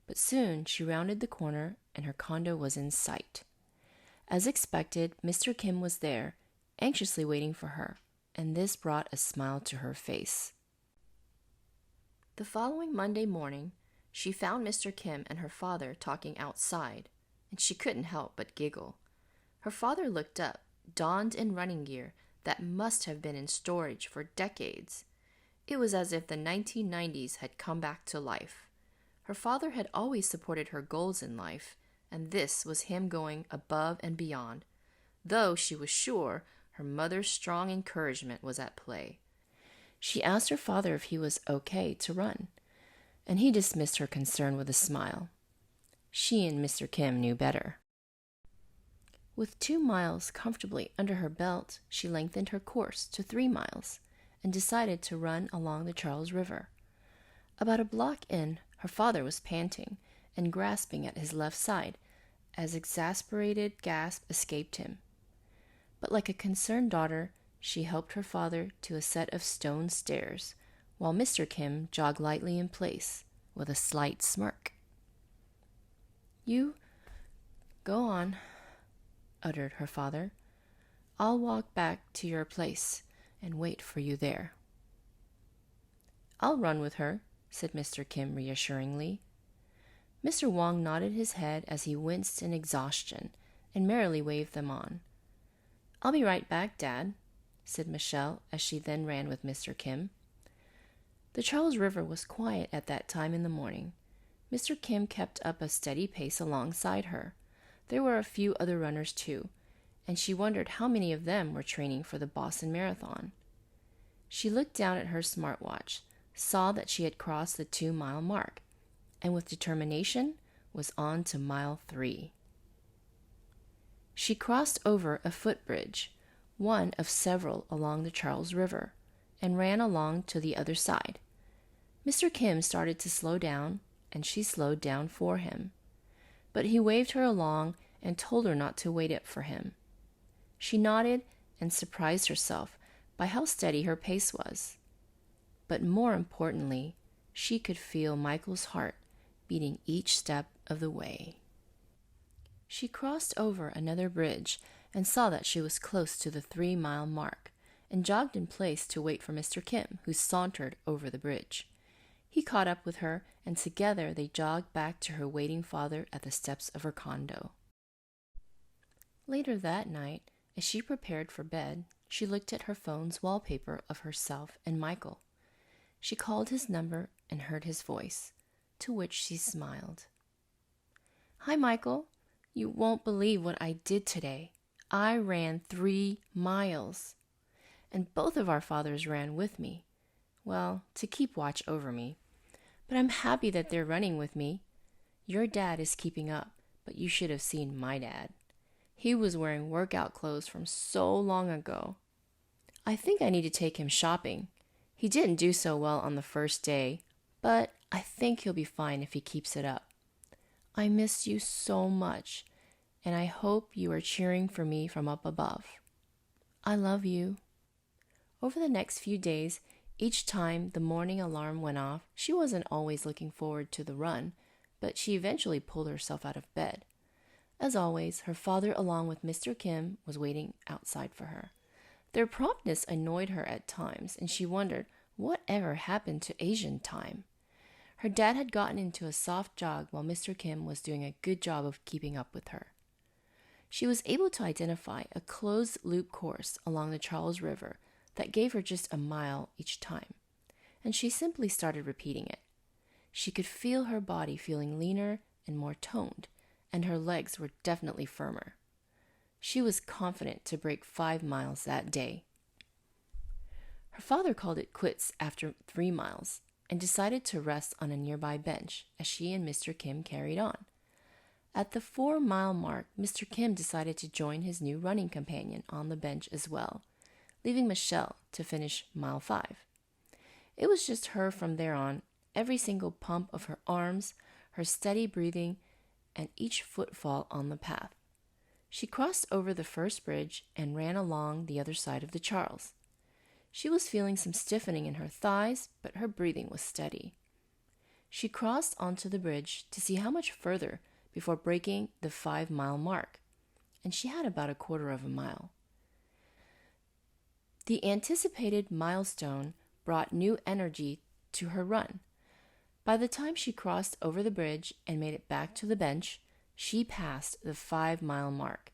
but soon she rounded the corner and her condo was in sight. As expected, Mr. Kim was there, anxiously waiting for her, and this brought a smile to her face. The following Monday morning, she found Mr. Kim and her father talking outside, and she couldn't help but giggle. Her father looked up, donned in running gear that must have been in storage for decades. It was as if the 1990s had come back to life. Her father had always supported her goals in life, and this was him going above and beyond, though she was sure her mother's strong encouragement was at play. She asked her father if he was okay to run, and he dismissed her concern with a smile. She and Mr. Kim knew better. With 2 miles comfortably under her belt, she lengthened her course to 3 miles and decided to run along the Charles River. About a block in, her father was panting and grasping at his left side as exasperated gasp escaped him. But like a concerned daughter, she helped her father to a set of stone stairs, while Mr. Kim jogged lightly in place with a slight smirk. "You go on," uttered her father. "I'll walk back to your place and wait for you there." "I'll run with her," said Mr. Kim reassuringly. Mr. Wang nodded his head as he winced in exhaustion and merrily waved them on. "I'll be right back, Dad," said Michelle as she then ran with Mr. Kim. The Charles River was quiet at that time in the morning. Mr. Kim kept up a steady pace alongside her. There were a few other runners too, and she wondered how many of them were training for the Boston Marathon. She looked down at her smartwatch, saw that she had crossed the 2-mile mark, and with determination was on to mile 3. She crossed over a footbridge, one of several along the Charles River, and ran along to the other side. Mr. Kim started to slow down, and she slowed down for him. But he waved her along and told her not to wait up for him. She nodded and surprised herself by how steady her pace was. But more importantly, she could feel Michael's heart beating each step of the way. She crossed over another bridge and saw that she was close to the 3-mile mark, and jogged in place to wait for Mr. Kim, who sauntered over the bridge. He caught up with her, and together they jogged back to her waiting father at the steps of her condo. Later that night, as she prepared for bed, she looked at her phone's wallpaper of herself and Michael. She called his number and heard his voice, to which she smiled. "Hi, Michael. You won't believe what I did today. I ran 3 miles. And both of our fathers ran with me. Well, to keep watch over me. But I'm happy that they're running with me. Your dad is keeping up, but you should have seen my dad. He was wearing workout clothes from so long ago. I think I need to take him shopping. He didn't do so well on the first day, but I think he'll be fine if he keeps it up. I miss you so much, and I hope you are cheering for me from up above. I love you. Over the next few days, each time the morning alarm went off, she wasn't always looking forward to the run, but she eventually pulled herself out of bed. As always, her father, along with Mr. Kim, was waiting outside for her. Their promptness annoyed her at times, and she wondered whatever happened to Asian time. Her dad had gotten into a soft jog while Mr. Kim was doing a good job of keeping up with her. She was able to identify a closed-loop course along the Charles River that gave her just a mile each time, and she simply started repeating it. She could feel her body feeling leaner and more toned, and her legs were definitely firmer. She was confident to break 5 miles that day. Her father called it quits after 3 miles and decided to rest on a nearby bench as she and Mr. Kim carried on. At the 4-mile mark, Mr. Kim decided to join his new running companion on the bench as well, leaving Michelle to finish mile 5. It was just her from there on, every single pump of her arms, her steady breathing, and each footfall on the path. She crossed over the first bridge and ran along the other side of the Charles. She was feeling some stiffening in her thighs, but her breathing was steady. She crossed onto the bridge to see how much further before breaking the 5-mile mark, and she had about a quarter of a mile. The anticipated milestone brought new energy to her run. By the time she crossed over the bridge and made it back to the bench, she passed the 5-mile mark,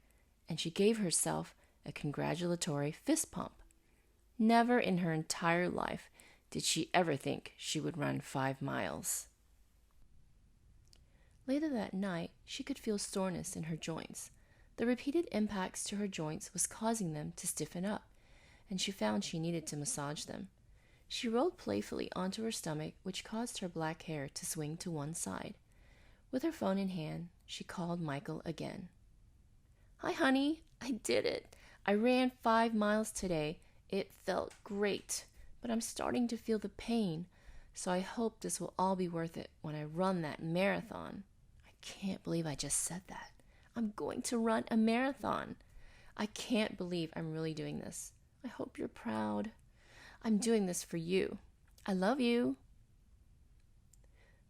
and she gave herself a congratulatory fist pump. Never in her entire life did she ever think she would run 5 miles. Later that night, she could feel soreness in her joints. The repeated impacts to her joints was causing them to stiffen up, and she found she needed to massage them. She rolled playfully onto her stomach, which caused her black hair to swing to one side. With her phone in hand, she called Michael again. "Hi, honey. I did it. I ran 5 miles today. It felt great, but I'm starting to feel the pain, so I hope this will all be worth it when I run that marathon." I can't believe I just said that. I'm going to run a marathon. I can't believe I'm really doing this. I hope you're proud. I'm doing this for you. I love you.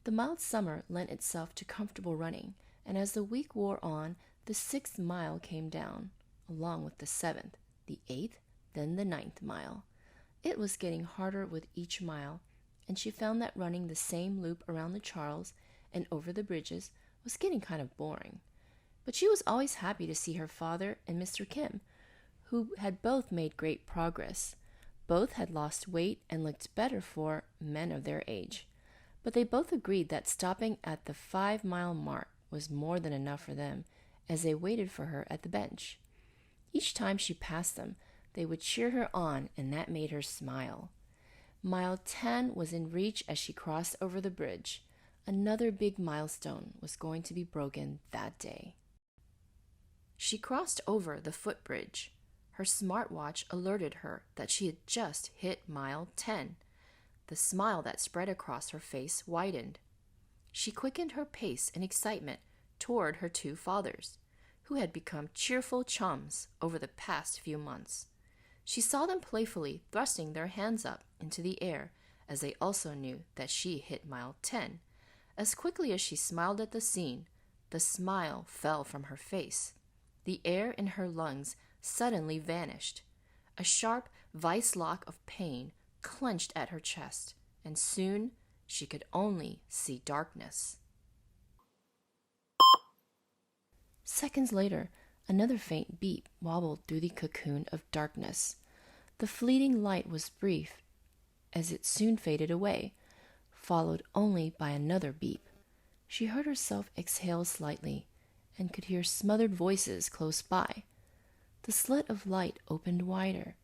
The mild summer lent itself to comfortable running, and as the week wore on, the 6th mile came down, along with the 7th, the 8th, then the 9th mile. It was getting harder with each mile, and she found that running the same loop around the Charles and over the bridges was getting kind of boring. But she was always happy to see her father and Mr. Kim, who had both made great progress. Both had lost weight and looked better for men of their age. But they both agreed that stopping at the 5-mile mark was more than enough for them as they waited for her at the bench. Each time she passed them, they would cheer her on, and that made her smile. Mile 10 was in reach as she crossed over the bridge. Another big milestone was going to be broken that day. She crossed over the footbridge. Her smartwatch alerted her that she had just hit mile 10. The smile that spread across her face widened. She quickened her pace in excitement toward her 2 fathers, who had become cheerful chums over the past few months. She saw them playfully thrusting their hands up into the air as they also knew that she hit mile 10. As quickly as she smiled at the scene, the smile fell from her face. The air in her lungs suddenly vanished. A sharp vice lock of pain clenched at her chest, and soon she could only see darkness. Seconds later, another faint beep wobbled through the cocoon of darkness. The fleeting light was brief, as it soon faded away, followed only by another beep. She heard herself exhale slightly, and could hear smothered voices close by. The slit of light opened wider,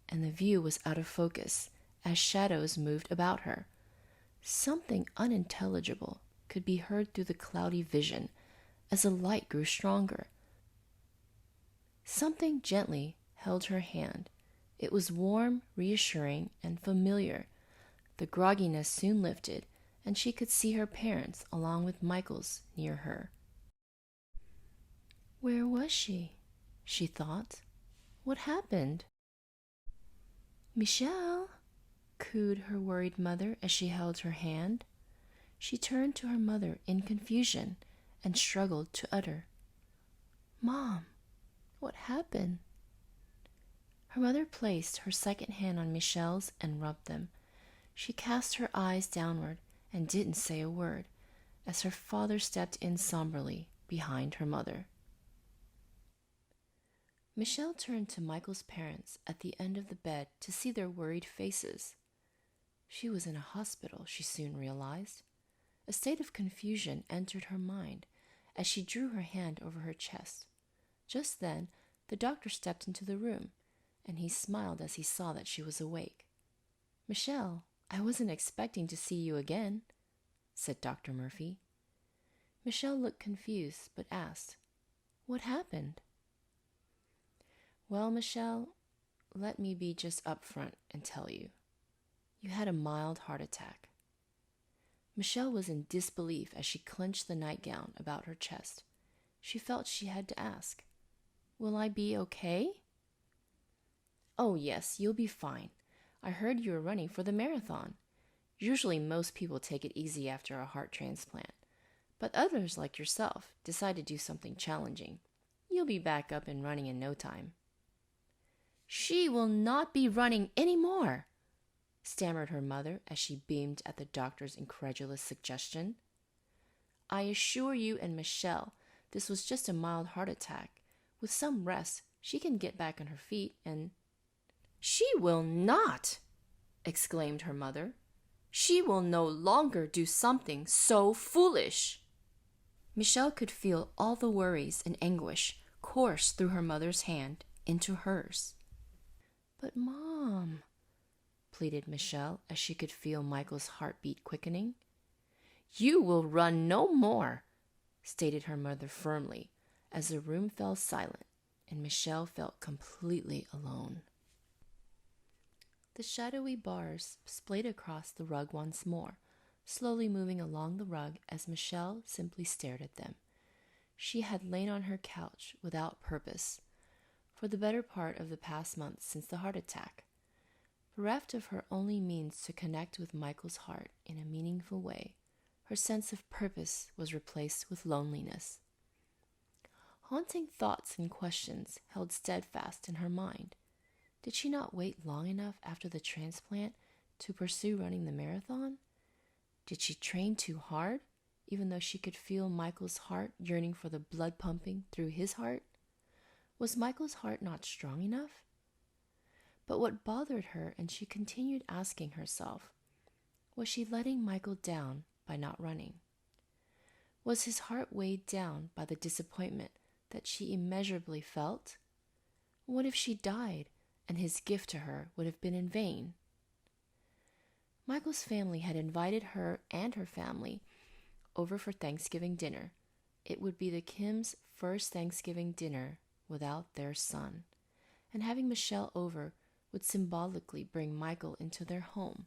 and the view was out of focus as shadows moved about her. Something unintelligible could be heard through the cloudy vision as the light grew stronger. Something gently held her hand. It was warm, reassuring, and familiar. The grogginess soon lifted, and she could see her parents, along with Michael's, near her. Where was she? She thought. What happened? Michelle, cooed her worried mother as she held her hand. She turned to her mother in confusion and struggled to utter, Mom, what happened? Her mother placed her second hand on Michelle's and rubbed them. She cast her eyes downward and didn't say a word as her father stepped in somberly behind her mother. Michelle turned to Michael's parents at the end of the bed to see their worried faces. She was in a hospital, she soon realized. A state of confusion entered her mind as she drew her hand over her chest. Just then, the doctor stepped into the room, and he smiled as he saw that she was awake. Michelle, I wasn't expecting to see you again, said Dr. Murphy. Michelle looked confused, but asked, What happened? Well, Michelle, let me be just upfront and tell you. You had a mild heart attack. Michelle was in disbelief as she clenched the nightgown about her chest. She felt she had to ask, Will I be okay? Oh, yes, you'll be fine. I heard you were running for the marathon. Usually most people take it easy after a heart transplant, but others like yourself decide to do something challenging. You'll be back up and running in no time. She will not be running anymore, stammered her mother as she beamed at the doctor's incredulous suggestion. I assure you and Michelle, this was just a mild heart attack. With some rest, she can get back on her feet and... She will not, exclaimed her mother. She will no longer do something so foolish. Michelle could feel all the worries and anguish course through her mother's hand into hers. But Mom, pleaded Michelle as she could feel Michael's heartbeat quickening. You will run no more, stated her mother firmly as the room fell silent and Michelle felt completely alone. The shadowy bars splayed across the rug once more, slowly moving along the rug as Michelle simply stared at them. She had lain on her couch without purpose for the better part of the past month since the heart attack. Bereft of her only means to connect with Michael's heart in a meaningful way, her sense of purpose was replaced with loneliness. Haunting thoughts and questions held steadfast in her mind. Did she not wait long enough after the transplant to pursue running the marathon? Did she train too hard, even though she could feel Michael's heart yearning for the blood pumping through his heart? Was Michael's heart not strong enough? But what bothered her, and she continued asking herself, was she letting Michael down by not running? Was his heart weighed down by the disappointment that she immeasurably felt? What if she died and his gift to her would have been in vain? Michael's family had invited her and her family over for Thanksgiving dinner. It would be the Kims' first Thanksgiving dinner without their son, and having Michelle over would symbolically bring Michael into their home.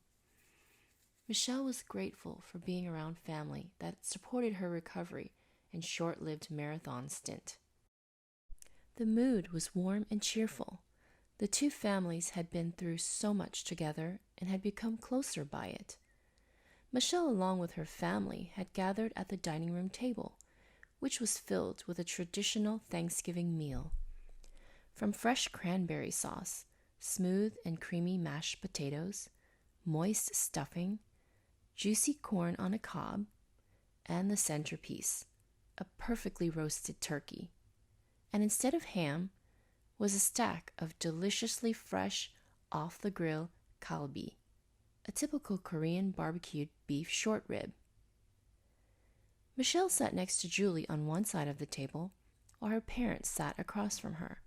Michelle was grateful for being around family that supported her recovery and short-lived marathon stint. The mood was warm and cheerful. The two families had been through so much together and had become closer by it. Michelle, along with her family, had gathered at the dining room table, which was filled with a traditional Thanksgiving meal. From fresh cranberry sauce, smooth and creamy mashed potatoes, moist stuffing, juicy corn on a cob, and the centerpiece, a perfectly roasted turkey. And instead of ham, was a stack of deliciously fresh, off-the-grill kalbi, a typical Korean barbecued beef short rib. Michelle sat next to Julie on one side of the table, while her parents sat across from her.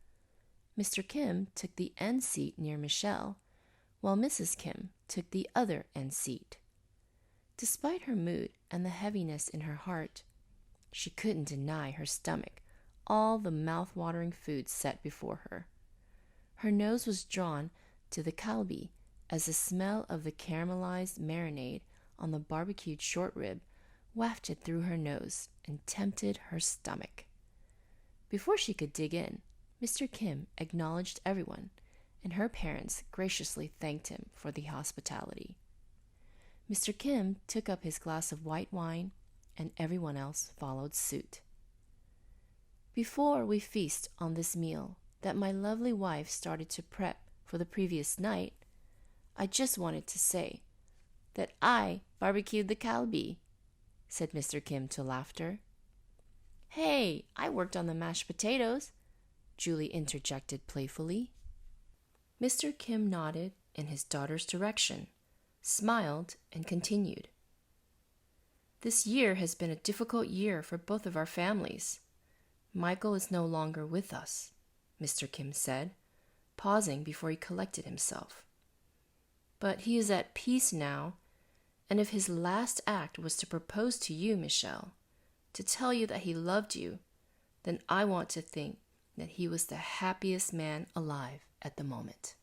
Mr. Kim took the end seat near Michelle, while Mrs. Kim took the other end seat. Despite her mood and the heaviness in her heart, she couldn't deny her stomach all the mouth-watering food set before her. Her nose was drawn to the kalbi as the smell of the caramelized marinade on the barbecued short rib wafted through her nose and tempted her stomach. Before she could dig in, Mr. Kim acknowledged everyone, and her parents graciously thanked him for the hospitality. Mr. Kim took up his glass of white wine, and everyone else followed suit. Before we feast on this meal that my lovely wife started to prep for the previous night, I just wanted to say that I barbecued the kalbi, said Mr. Kim to laughter. Hey, I worked on the mashed potatoes, Julie interjected playfully. Mr. Kim nodded in his daughter's direction, smiled, and continued. This year has been a difficult year for both of our families. Michael is no longer with us, Mr. Kim said, pausing before he collected himself. But he is at peace now, and if his last act was to propose to you, Michelle, to tell you that he loved you, then I want to think that he was the happiest man alive at the moment.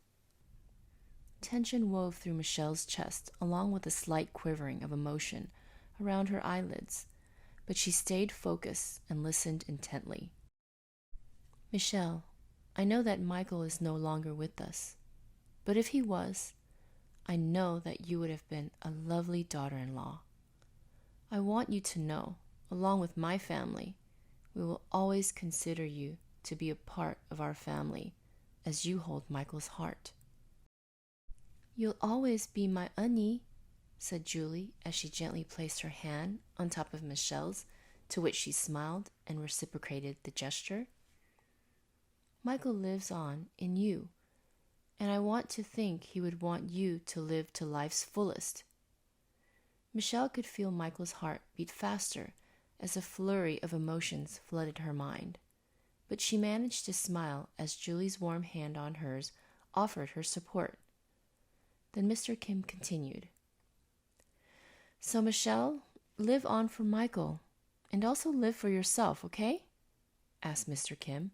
Tension wove through Michelle's chest, along with a slight quivering of emotion around her eyelids, but she stayed focused and listened intently. Michelle, I know that Michael is no longer with us, but if he was, I know that you would have been a lovely daughter-in-law. I want you to know, along with my family, we will always consider you to be a part of our family as you hold Michael's heart. You'll always be my Annie, said Julie as she gently placed her hand on top of Michelle's, to which she smiled and reciprocated the gesture. Michael lives on in you, and I want to think he would want you to live to life's fullest. Michelle could feel Michael's heart beat faster as a flurry of emotions flooded her mind, but she managed to smile as Julie's warm hand on hers offered her support. Then Mr. Kim continued. So Michelle, live on for Michael, and also live for yourself, okay? Asked Mr. Kim.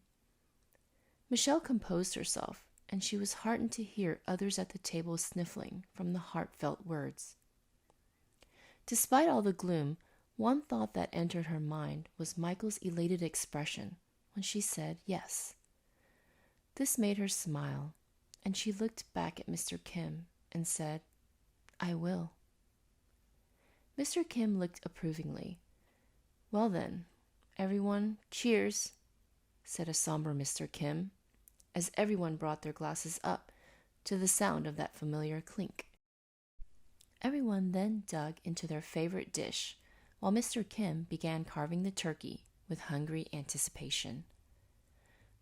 Michelle composed herself, and she was heartened to hear others at the table sniffling from the heartfelt words. Despite all the gloom, one thought that entered her mind was Michael's elated expression when she said yes. This made her smile, and she looked back at Mr. Kim and said, I will. Mr. Kim looked approvingly. Well then, everyone, cheers, said a somber Mr. Kim, as everyone brought their glasses up to the sound of that familiar clink. Everyone then dug into their favorite dish, while Mr. Kim began carving the turkey with hungry anticipation.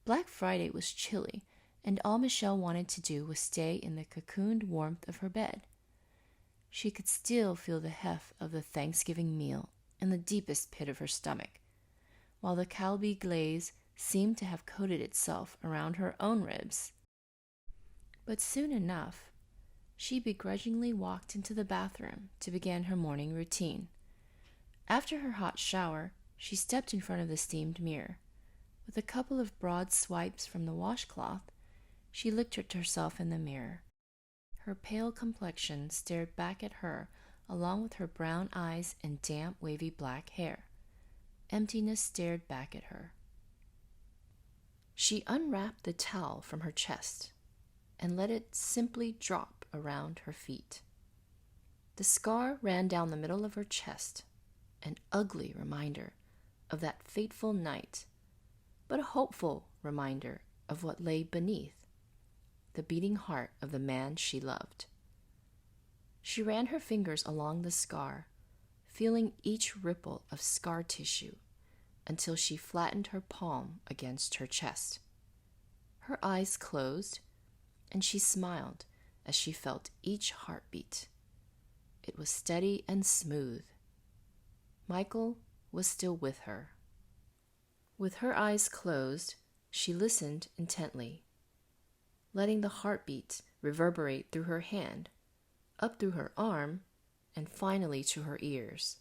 Black Friday was chilly, and all Michelle wanted to do was stay in the cocooned warmth of her bed. She could still feel the heft of the Thanksgiving meal in the deepest pit of her stomach, while the kalbi glaze seemed to have coated itself around her own ribs. But soon enough, she begrudgingly walked into the bathroom to begin her morning routine. After her hot shower, she stepped in front of the steamed mirror. With a couple of broad swipes from the washcloth, she looked at herself in the mirror. Her pale complexion stared back at her, along with her brown eyes and damp, wavy black hair. Emptiness stared back at her. She unwrapped the towel from her chest and let it simply drop around her feet. The scar ran down the middle of her chest, an ugly reminder of that fateful night, but a hopeful reminder of what lay beneath, the beating heart of the man she loved. She ran her fingers along the scar, feeling each ripple of scar tissue until she flattened her palm against her chest. Her eyes closed, and she smiled as she felt each heartbeat. It was steady and smooth. Michael was still with her. With her eyes closed, she listened intently, letting the heartbeat reverberate through her hand, up through her arm, and finally to her ears.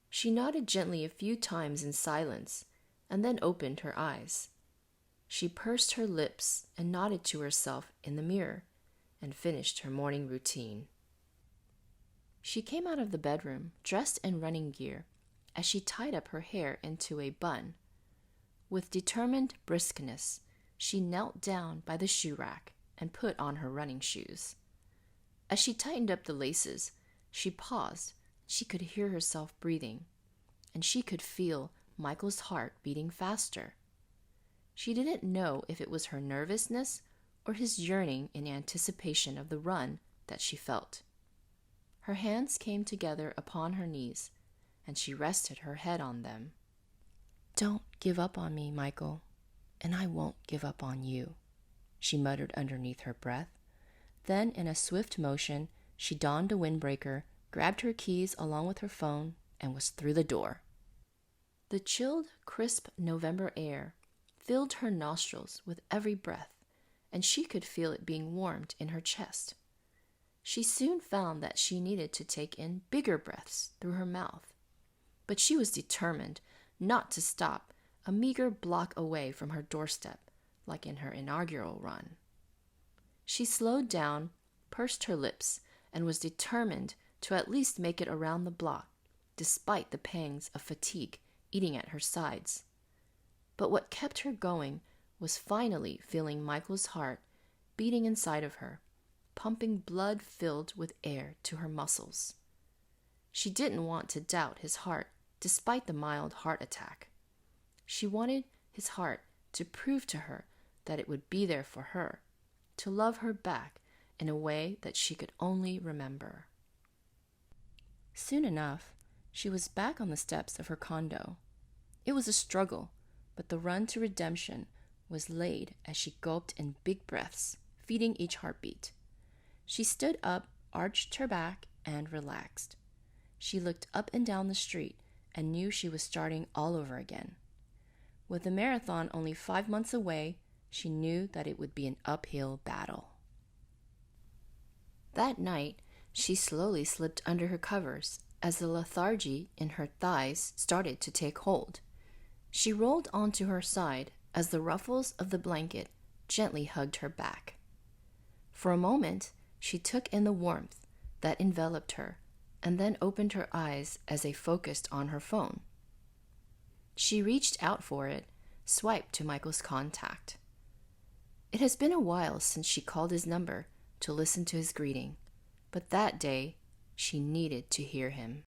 She nodded gently a few times in silence and then opened her eyes. She pursed her lips and nodded to herself in the mirror and finished her morning routine. She came out of the bedroom dressed in running gear as she tied up her hair into a bun. With determined briskness, she knelt down by the shoe rack and put on her running shoes. As she tightened up the laces, she paused. She could hear herself breathing, and she could feel Michael's heart beating faster. She didn't know if it was her nervousness or his yearning in anticipation of the run that she felt. Her hands came together upon her knees, and she rested her head on them. "Don't give up on me, Michael, and I won't give up on you," she muttered underneath her breath. Then, in a swift motion, she donned a windbreaker, grabbed her keys along with her phone, and was through the door. The chilled, crisp November air filled her nostrils with every breath, and she could feel it being warmed in her chest. She soon found that she needed to take in bigger breaths through her mouth, but she was determined not to stop a meager block away from her doorstep, like in her inaugural run. She slowed down, pursed her lips, and was determined to at least make it around the block, despite the pangs of fatigue eating at her sides. But what kept her going was finally feeling Michael's heart beating inside of her, pumping blood filled with air to her muscles. She didn't want to doubt his heart despite the mild heart attack. She wanted his heart to prove to her that it would be there for her, to love her back in a way that she could only remember. Soon enough, she was back on the steps of her condo. It was a struggle, but the run to redemption was laid as she gulped in big breaths, feeding each heartbeat. She stood up, arched her back, and relaxed. She looked up and down the street and knew she was starting all over again. With the marathon only 5 months away, she knew that it would be an uphill battle. That night, she slowly slipped under her covers as the lethargy in her thighs started to take hold. She rolled onto her side as the ruffles of the blanket gently hugged her back. For a moment, she took in the warmth that enveloped her and then opened her eyes as they focused on her phone. She reached out for it, swiped to Michael's contact. It has been a while since she called his number to listen to his greeting, but that day she needed to hear him.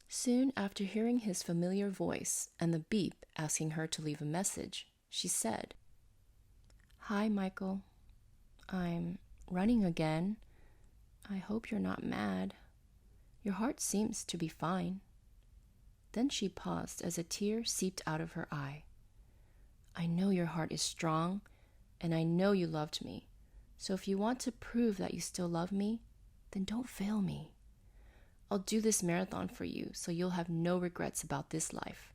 Soon after hearing his familiar voice and the beep asking her to leave a message, she said, "Hi, Michael. I'm running again. I hope you're not mad. Your heart seems to be fine." Then she paused as a tear seeped out of her eye. "I know your heart is strong, and I know you loved me. So if you want to prove that you still love me, then don't fail me. I'll do this marathon for you so you'll have no regrets about this life.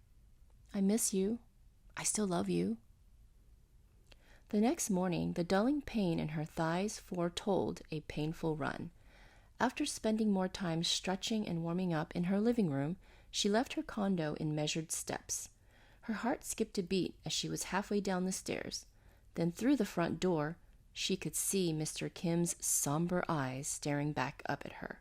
I miss you. I still love you." The next morning, the dulling pain in her thighs foretold a painful run. After spending more time stretching and warming up in her living room, she left her condo in measured steps. Her heart skipped a beat as she was halfway down the stairs. Then through the front door, she could see Mr. Kim's somber eyes staring back up at her.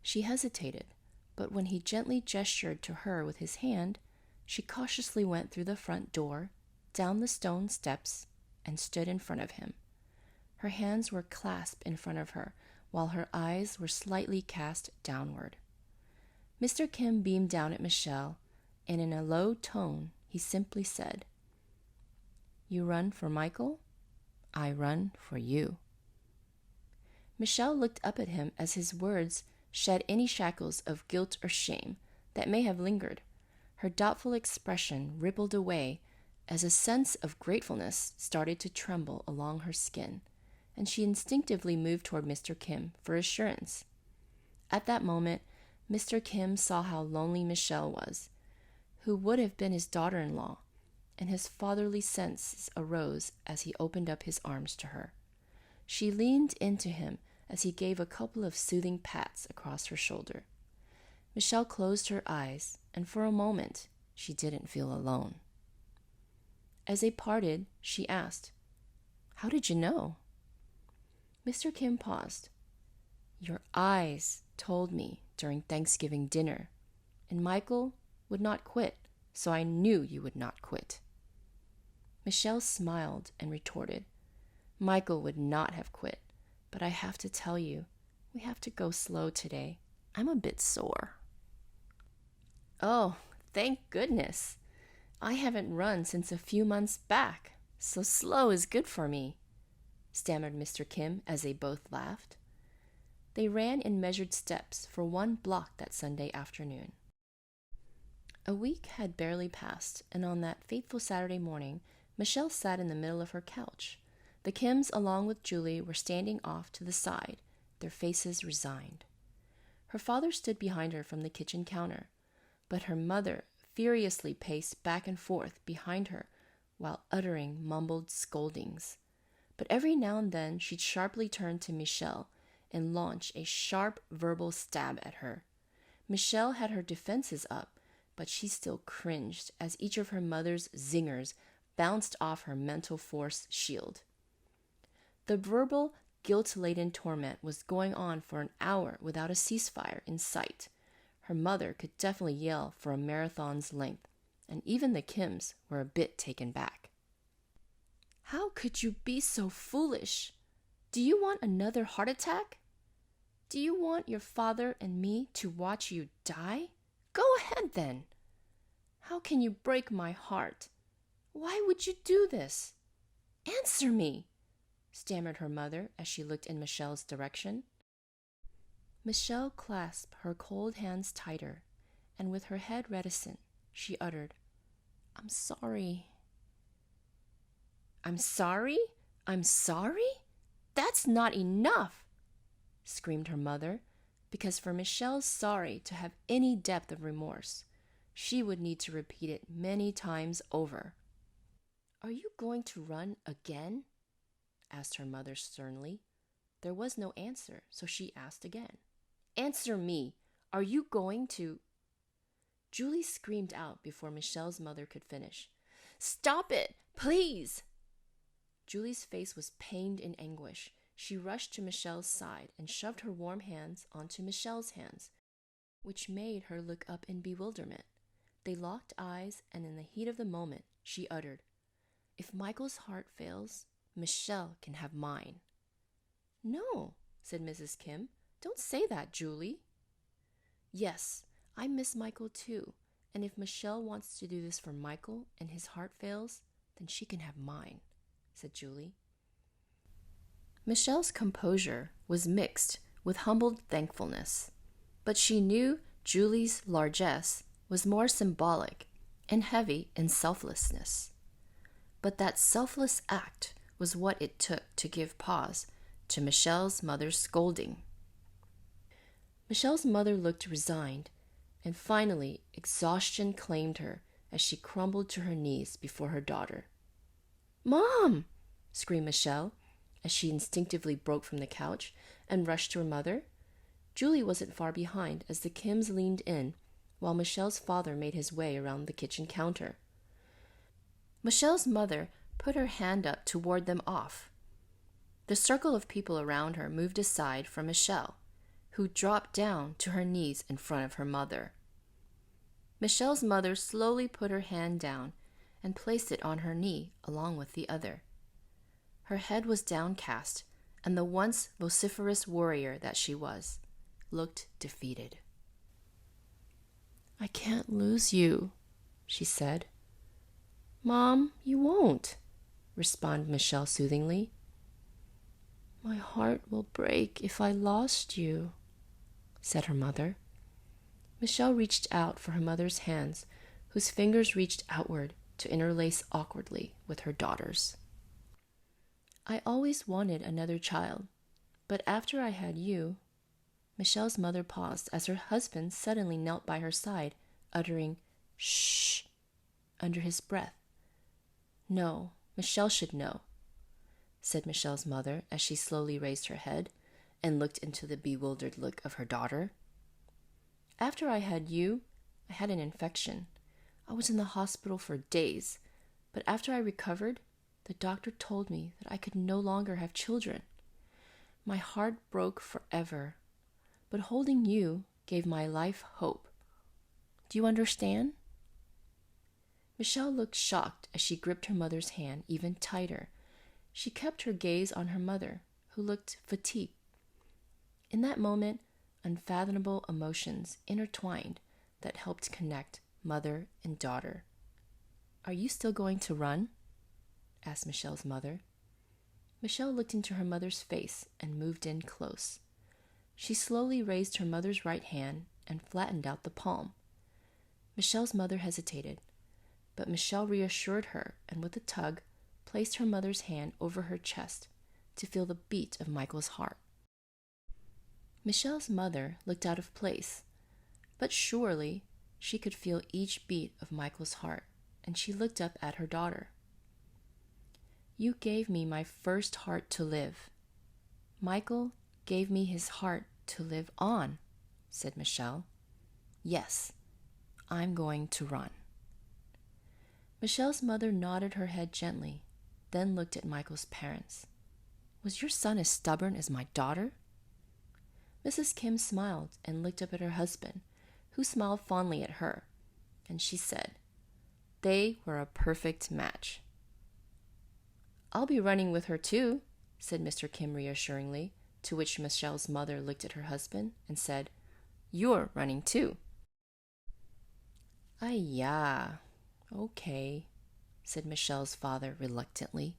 She hesitated, but when he gently gestured to her with his hand, she cautiously went through the front door, down the stone steps, and stood in front of him. Her hands were clasped in front of her, while her eyes were slightly cast downward. Mr. Kim beamed down at Michelle, and in a low tone, he simply said, "You run for Michael? I run for you." Michelle looked up at him as his words shed any shackles of guilt or shame that may have lingered. Her doubtful expression rippled away as a sense of gratefulness started to tremble along her skin, and she instinctively moved toward Mr. Kim for assurance. At that moment, Mr. Kim saw how lonely Michelle was, who would have been his daughter-in-law, and his fatherly sense arose as he opened up his arms to her. She leaned into him as he gave a couple of soothing pats across her shoulder. Michelle closed her eyes, and for a moment she didn't feel alone. As they parted, she asked, "How did you know?" Mr. Kim paused. "Your eyes told me during Thanksgiving dinner, and Michael would not quit, so I knew you would not quit." Michelle smiled and retorted, "Michael would not have quit, but I have to tell you, we have to go slow today. I'm a bit sore." "Oh, thank goodness. I haven't run since a few months back, so slow is good for me," stammered Mr. Kim as they both laughed. They ran in measured steps for 1 block that Sunday afternoon. A week had barely passed, and on that fateful Saturday morning, Michelle sat in the middle of her couch. The Kims, along with Julie, were standing off to the side, their faces resigned. Her father stood behind her from the kitchen counter, but her mother furiously paced back and forth behind her while uttering mumbled scoldings. But every now and then she'd sharply turn to Michelle and launch a sharp verbal stab at her. Michelle had her defenses up, but she still cringed as each of her mother's zingers bounced off her mental force shield. The verbal, guilt-laden torment was going on for an hour without a ceasefire in sight. Her mother could definitely yell for a marathon's length, and even the Kims were a bit taken back. "How could you be so foolish? Do you want another heart attack? Do you want your father and me to watch you die? Go ahead then. How can you break my heart? Why would you do this? Answer me," stammered her mother as she looked in Michelle's direction. Michelle clasped her cold hands tighter, and with her head reticent, she uttered, "I'm sorry." "I'm sorry? I'm sorry? That's not enough," screamed her mother, because for Michelle's sorry to have any depth of remorse, she would need to repeat it many times over. "Are you going to run again?" asked her mother sternly. There was no answer, so she asked again. "Answer me. Are you going to—" Julie screamed out before Michelle's mother could finish. "Stop it, please!" Julie's face was pained in anguish. She rushed to Michelle's side and shoved her warm hands onto Michelle's hands, which made her look up in bewilderment. They locked eyes, and in the heat of the moment, she uttered, "If Michael's heart fails, Michelle can have mine." "No," said Mrs. Kim. "Don't say that, Julie." "Yes, I miss Michael too, and if Michelle wants to do this for Michael and his heart fails, then she can have mine," said Julie. Michelle's composure was mixed with humbled thankfulness, but she knew Julie's largesse was more symbolic and heavy in selflessness. But that selfless act was what it took to give pause to Michelle's mother's scolding. Michelle's mother looked resigned, and finally exhaustion claimed her as she crumbled to her knees before her daughter. "Mom!" screamed Michelle as she instinctively broke from the couch and rushed to her mother. Julie wasn't far behind as the Kims leaned in while Michelle's father made his way around the kitchen counter. Michelle's mother put her hand up to ward them off. The circle of people around her moved aside from Michelle, who dropped down to her knees in front of her mother. Michelle's mother slowly put her hand down and placed it on her knee along with the other. Her head was downcast, and the once vociferous warrior that she was looked defeated. "I can't lose you," she said. "Mom, you won't," responded Michelle soothingly. "My heart will break if I lost you," said her mother. Michelle reached out for her mother's hands, whose fingers reached outward to interlace awkwardly with her daughter's. "I always wanted another child, but after I had you—" Michelle's mother paused as her husband suddenly knelt by her side, uttering "shh" under his breath. "No, Michelle should know," said Michelle's mother as she slowly raised her head and looked into the bewildered look of her daughter. "After I had you, I had an infection. I was in the hospital for days, but after I recovered, the doctor told me that I could no longer have children. My heart broke forever, but holding you gave my life hope. Do you understand?" Michelle looked shocked as she gripped her mother's hand even tighter. She kept her gaze on her mother, who looked fatigued. In that moment, unfathomable emotions intertwined that helped connect mother and daughter. "Are you still going to run?" asked Michelle's mother. Michelle looked into her mother's face and moved in close. She slowly raised her mother's right hand and flattened out the palm. Michelle's mother hesitated, but Michelle reassured her and with a tug, placed her mother's hand over her chest to feel the beat of Michael's heart. Michelle's mother looked out of place, but surely she could feel each beat of Michael's heart, and she looked up at her daughter. "You gave me my first heart to live. Michael gave me his heart to live on," said Michelle. "Yes, I'm going to run." Michelle's mother nodded her head gently, then looked at Michael's parents. "Was your son as stubborn as my daughter?" Mrs. Kim smiled and looked up at her husband, who smiled fondly at her, and she said, "They were a perfect match." "I'll be running with her too," said Mr. Kim reassuringly, to which Michelle's mother looked at her husband and said, "You're running too." "Yeah, okay," said Michelle's father reluctantly.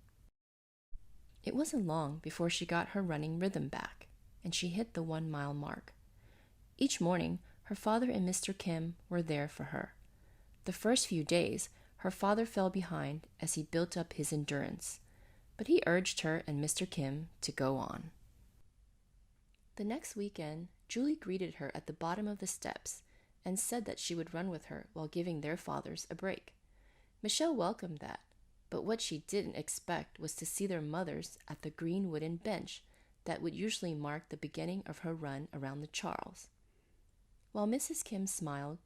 It wasn't long before she got her running rhythm back, and she hit the 1-mile mark. Each morning, her father and Mr. Kim were there for her. The first few days, her father fell behind as he built up his endurance, but he urged her and Mr. Kim to go on. The next weekend, Julie greeted her at the bottom of the steps and said that she would run with her while giving their fathers a break. Michelle welcomed that, but what she didn't expect was to see their mothers at the green wooden bench that would usually mark the beginning of her run around the Charles. While Mrs. Kim smiled,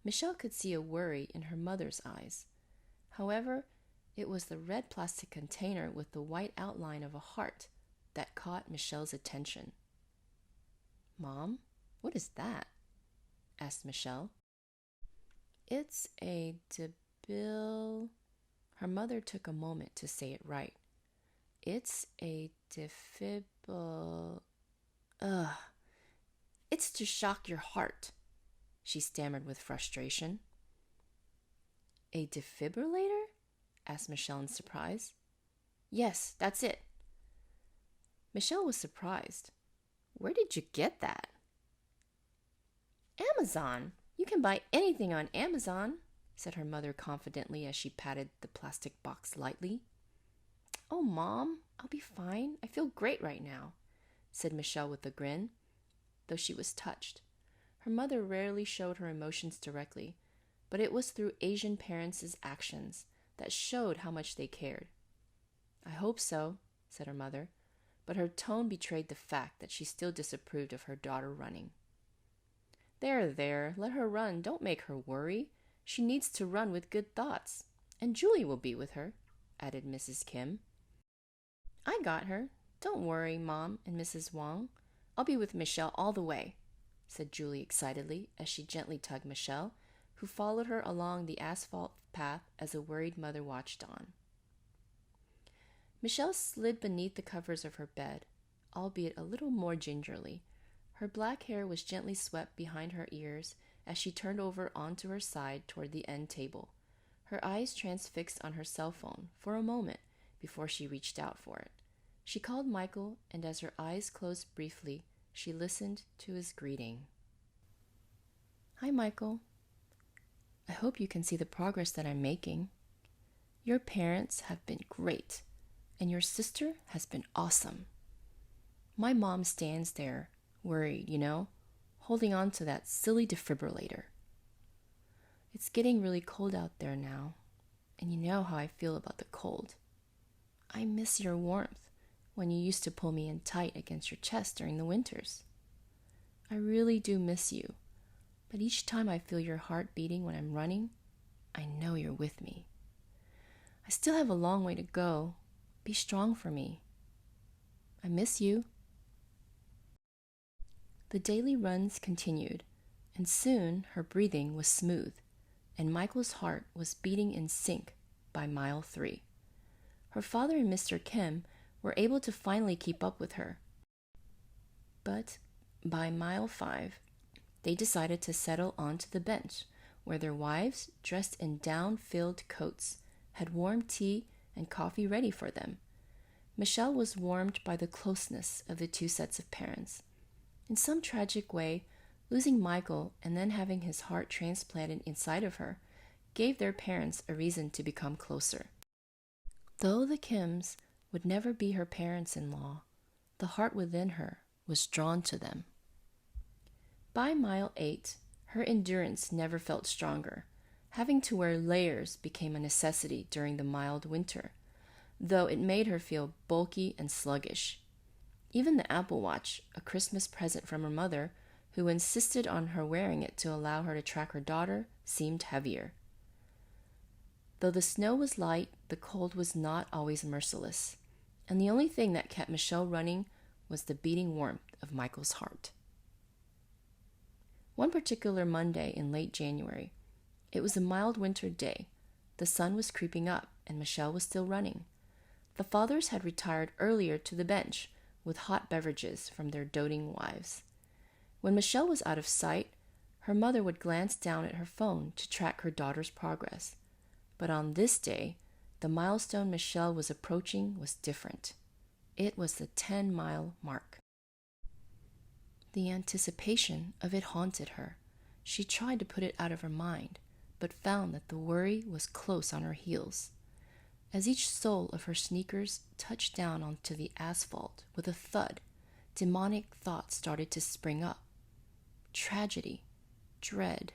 Michelle could see a worry in her mother's eyes. However, it was the red plastic container with the white outline of a heart that caught Michelle's attention. "Mom, what is that?" asked Michelle. "It's a debil..." Her mother took a moment to say it right. "It's a defibl... Ugh. It's to shock your heart," she stammered with frustration. "A defibrillator?" asked Michelle in surprise. "Yes, that's it." Michelle was surprised. "Where did you get that?" "Amazon. You can buy anything on Amazon," said her mother confidently as she patted the plastic box lightly. "Oh, Mom, I'll be fine. I feel great right now," said Michelle with a grin, though she was touched. Her mother rarely showed her emotions directly, but it was through Asian parents' actions that showed how much they cared. "I hope so," said her mother, but her tone betrayed the fact that she still disapproved of her daughter running. There, let her run. Don't make her worry. She needs to run with good thoughts. And Julie will be with her," added Mrs. Kim. "I got her. Don't worry, Mom and Mrs. Wong. I'll be with Michelle all the way," said Julie excitedly as she gently tugged Michelle, who followed her along the asphalt path as a worried mother watched on. Michelle slid beneath the covers of her bed, albeit a little more gingerly. Her black hair was gently swept behind her ears as she turned over onto her side toward the end table, her eyes transfixed on her cell phone for a moment before she reached out for it. She called Michael, and as her eyes closed briefly, she listened to his greeting. "Hi, Michael. I hope you can see the progress that I'm making. Your parents have been great, and your sister has been awesome. My mom stands there, worried, holding on to that silly defibrillator. It's getting really cold out there now, and you know how I feel about the cold. I miss your warmth when you used to pull me in tight against your chest during the winters. I really do miss you, but each time I feel your heart beating when I'm running, I know you're with me. I still have a long way to go. Be strong for me. I miss you. The daily runs continued, and soon her breathing was smooth, and Michael's heart was beating in sync by mile 3. Her father and Mr. Kim were able to finally keep up with her. But by mile 5, they decided to settle onto the bench, where their wives, dressed in down-filled coats, had warm tea and coffee ready for them. Michelle was warmed by the closeness of the two sets of parents. In some tragic way, losing Michael and then having his heart transplanted inside of her gave their parents a reason to become closer. Though the Kims would never be her parents-in-law, the heart within her was drawn to them. By mile 8, her endurance never felt stronger. Having to wear layers became a necessity during the mild winter, though it made her feel bulky and sluggish. Even the Apple Watch, a Christmas present from her mother, who insisted on her wearing it to allow her to track her daughter, seemed heavier. Though the snow was light, the cold was not always merciless, and the only thing that kept Michelle running was the beating warmth of Michael's heart. One particular Monday in late January, it was a mild winter day. The sun was creeping up, and Michelle was still running. The fathers had retired earlier to the bench with hot beverages from their doting wives. When Michelle was out of sight, her mother would glance down at her phone to track her daughter's progress. But on this day, the milestone Michelle was approaching was different. It was the 10-mile mark. The anticipation of it haunted her. She tried to put it out of her mind, but found that the worry was close on her heels. As each sole of her sneakers touched down onto the asphalt with a thud, demonic thoughts started to spring up. Tragedy, dread,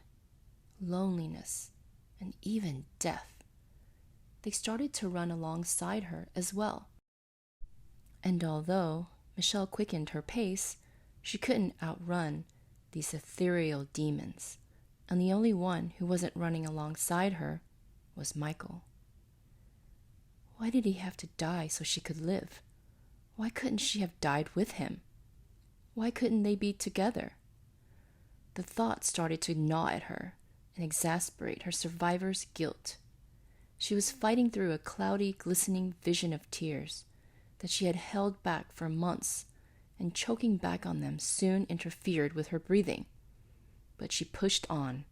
loneliness, and even death. They started to run alongside her as well. And although Michelle quickened her pace, she couldn't outrun these ethereal demons, and the only one who wasn't running alongside her was Michael. Why did he have to die so she could live? Why couldn't she have died with him? Why couldn't they be together? The thought started to gnaw at her and exasperate her survivor's guilt. She was fighting through a cloudy, glistening vision of tears that she had held back for months, and choking back on them soon interfered with her breathing. But she pushed on,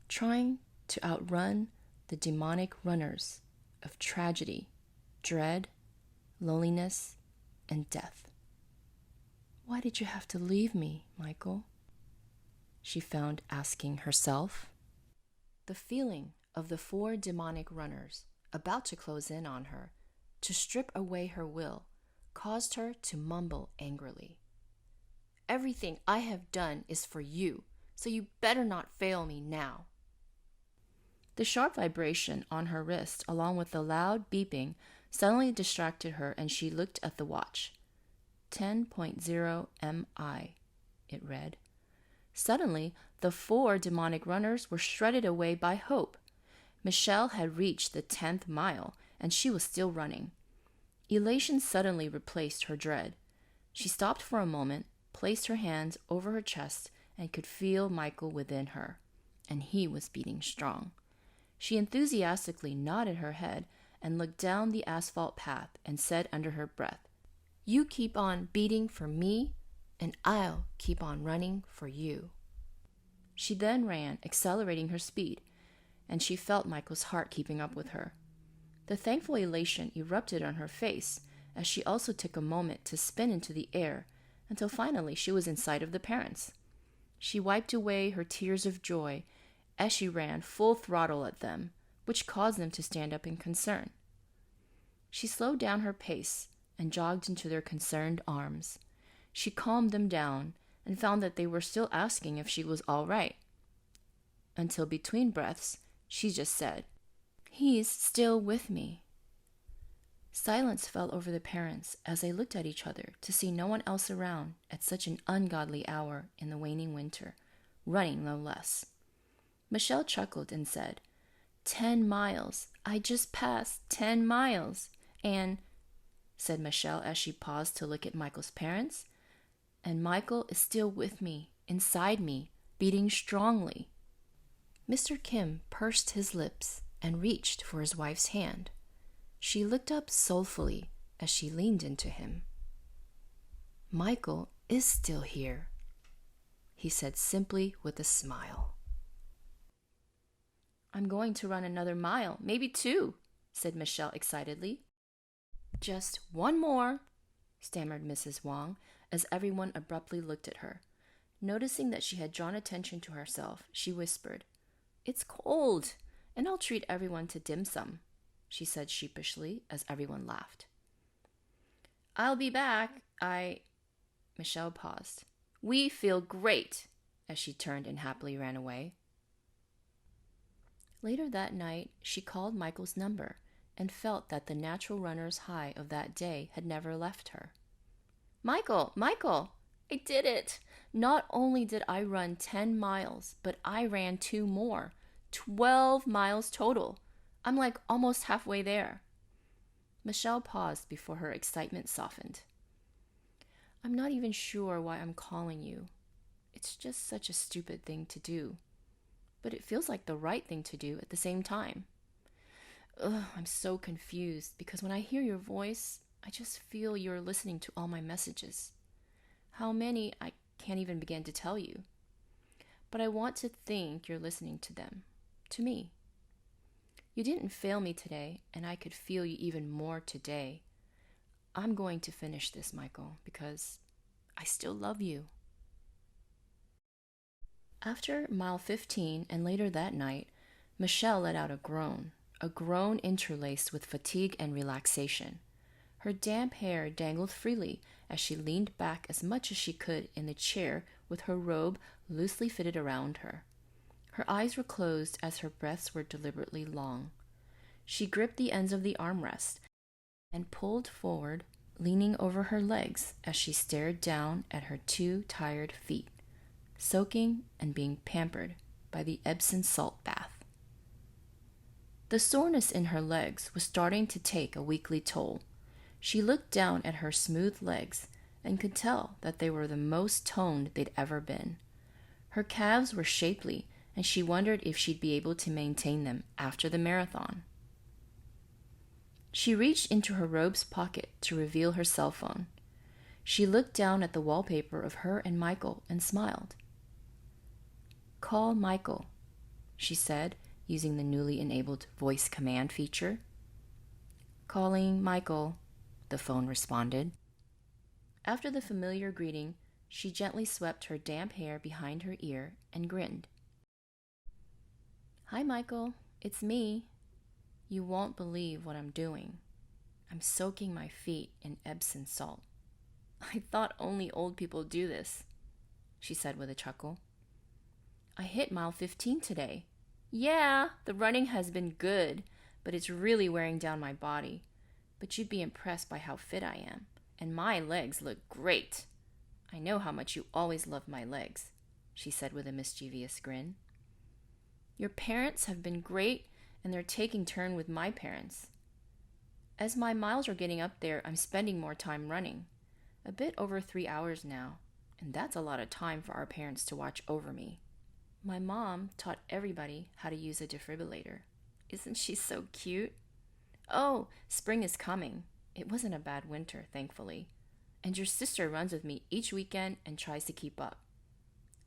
trying to outrun the demonic runners of tragedy, dread, loneliness, and death. Why did you have to leave me, Michael? She found asking herself. The feeling of the 4 demonic runners about to close in on her, to strip away her will, caused her to mumble angrily. Everything I have done is for you, so you better not fail me now. The sharp vibration on her wrist, along with the loud beeping, suddenly distracted her, and she looked at the watch. 10.0 MI, it read. Suddenly, the 4 demonic runners were shredded away by hope. Michelle had reached the 10th mile, and she was still running. Elation suddenly replaced her dread. She stopped for a moment, placed her hands over her chest, and could feel Michael within her, and he was beating strong. She enthusiastically nodded her head and looked down the asphalt path and said under her breath, "You keep on beating for me, and I'll keep on running for you." She then ran, accelerating her speed, and she felt Michael's heart keeping up with her. The thankful elation erupted on her face as she also took a moment to spin into the air until finally she was in sight of the parents. She wiped away her tears of joy as she ran full throttle at them, which caused them to stand up in concern. She slowed down her pace and jogged into their concerned arms. She calmed them down and found that they were still asking if she was all right. Until between breaths, she just said, "He's still with me." Silence fell over the parents as they looked at each other to see no one else around at such an ungodly hour in the waning winter, running no less. Michelle chuckled and said, 10 miles. I just passed 10 miles. And, said Michelle as she paused to look at Michael's parents, and Michael is still with me, inside me, beating strongly. Mr. Kim pursed his lips and reached for his wife's hand. She looked up soulfully as she leaned into him. Michael is still here, he said simply with a smile. I'm going to run another mile, maybe 2, said Michelle excitedly. Just 1 more, stammered Mrs. Wang as everyone abruptly looked at her. Noticing that she had drawn attention to herself, she whispered, It's cold, and I'll treat everyone to dim sum, she said sheepishly as everyone laughed. I'll be back, Michelle paused. We feel great, as she turned and happily ran away. Later that night, she called Michael's number and felt that the natural runner's high of that day had never left her. Michael, I did it! Not only did I run 10 miles, but I ran 2 more. 12 miles total. I'm like almost halfway there. Michelle paused before her excitement softened. I'm not even sure why I'm calling you. It's just such a stupid thing to do. But it feels like the right thing to do at the same time. I'm so confused because when I hear your voice, I just feel you're listening to all my messages. How many, I can't even begin to tell you. But I want to think you're listening to them, to me. You didn't fail me today, and I could feel you even more today. I'm going to finish this, Michael, because I still love you. After mile 15 and later that night, Michelle let out a groan interlaced with fatigue and relaxation. Her damp hair dangled freely as she leaned back as much as she could in the chair with her robe loosely fitted around her. Her eyes were closed as her breaths were deliberately long. She gripped the ends of the armrest and pulled forward, leaning over her legs as she stared down at her 2 tired feet, soaking and being pampered by the Epsom salt bath. The soreness in her legs was starting to take a weekly toll. She looked down at her smooth legs and could tell that they were the most toned they'd ever been. Her calves were shapely, and she wondered if she'd be able to maintain them after the marathon. She reached into her robe's pocket to reveal her cell phone. She looked down at the wallpaper of her and Michael and smiled. Call Michael, she said, using the newly enabled voice command feature. Calling Michael, the phone responded. After the familiar greeting, she gently swept her damp hair behind her ear and grinned. Hi, Michael. It's me. You won't believe what I'm doing. I'm soaking my feet in Epsom salt. I thought only old people do this, she said with a chuckle. I hit mile 15 today. Yeah, the running has been good, but it's really wearing down my body. But you'd be impressed by how fit I am, and my legs look great. I know how much you always loved my legs, she said with a mischievous grin. Your parents have been great, and they're taking turn with my parents. As my miles are getting up there, I'm spending more time running. A bit over 3 hours now, and that's a lot of time for our parents to watch over me. My mom taught everybody how to use a defibrillator. Isn't she so cute? Oh, spring is coming. It wasn't a bad winter, thankfully. And your sister runs with me each weekend and tries to keep up.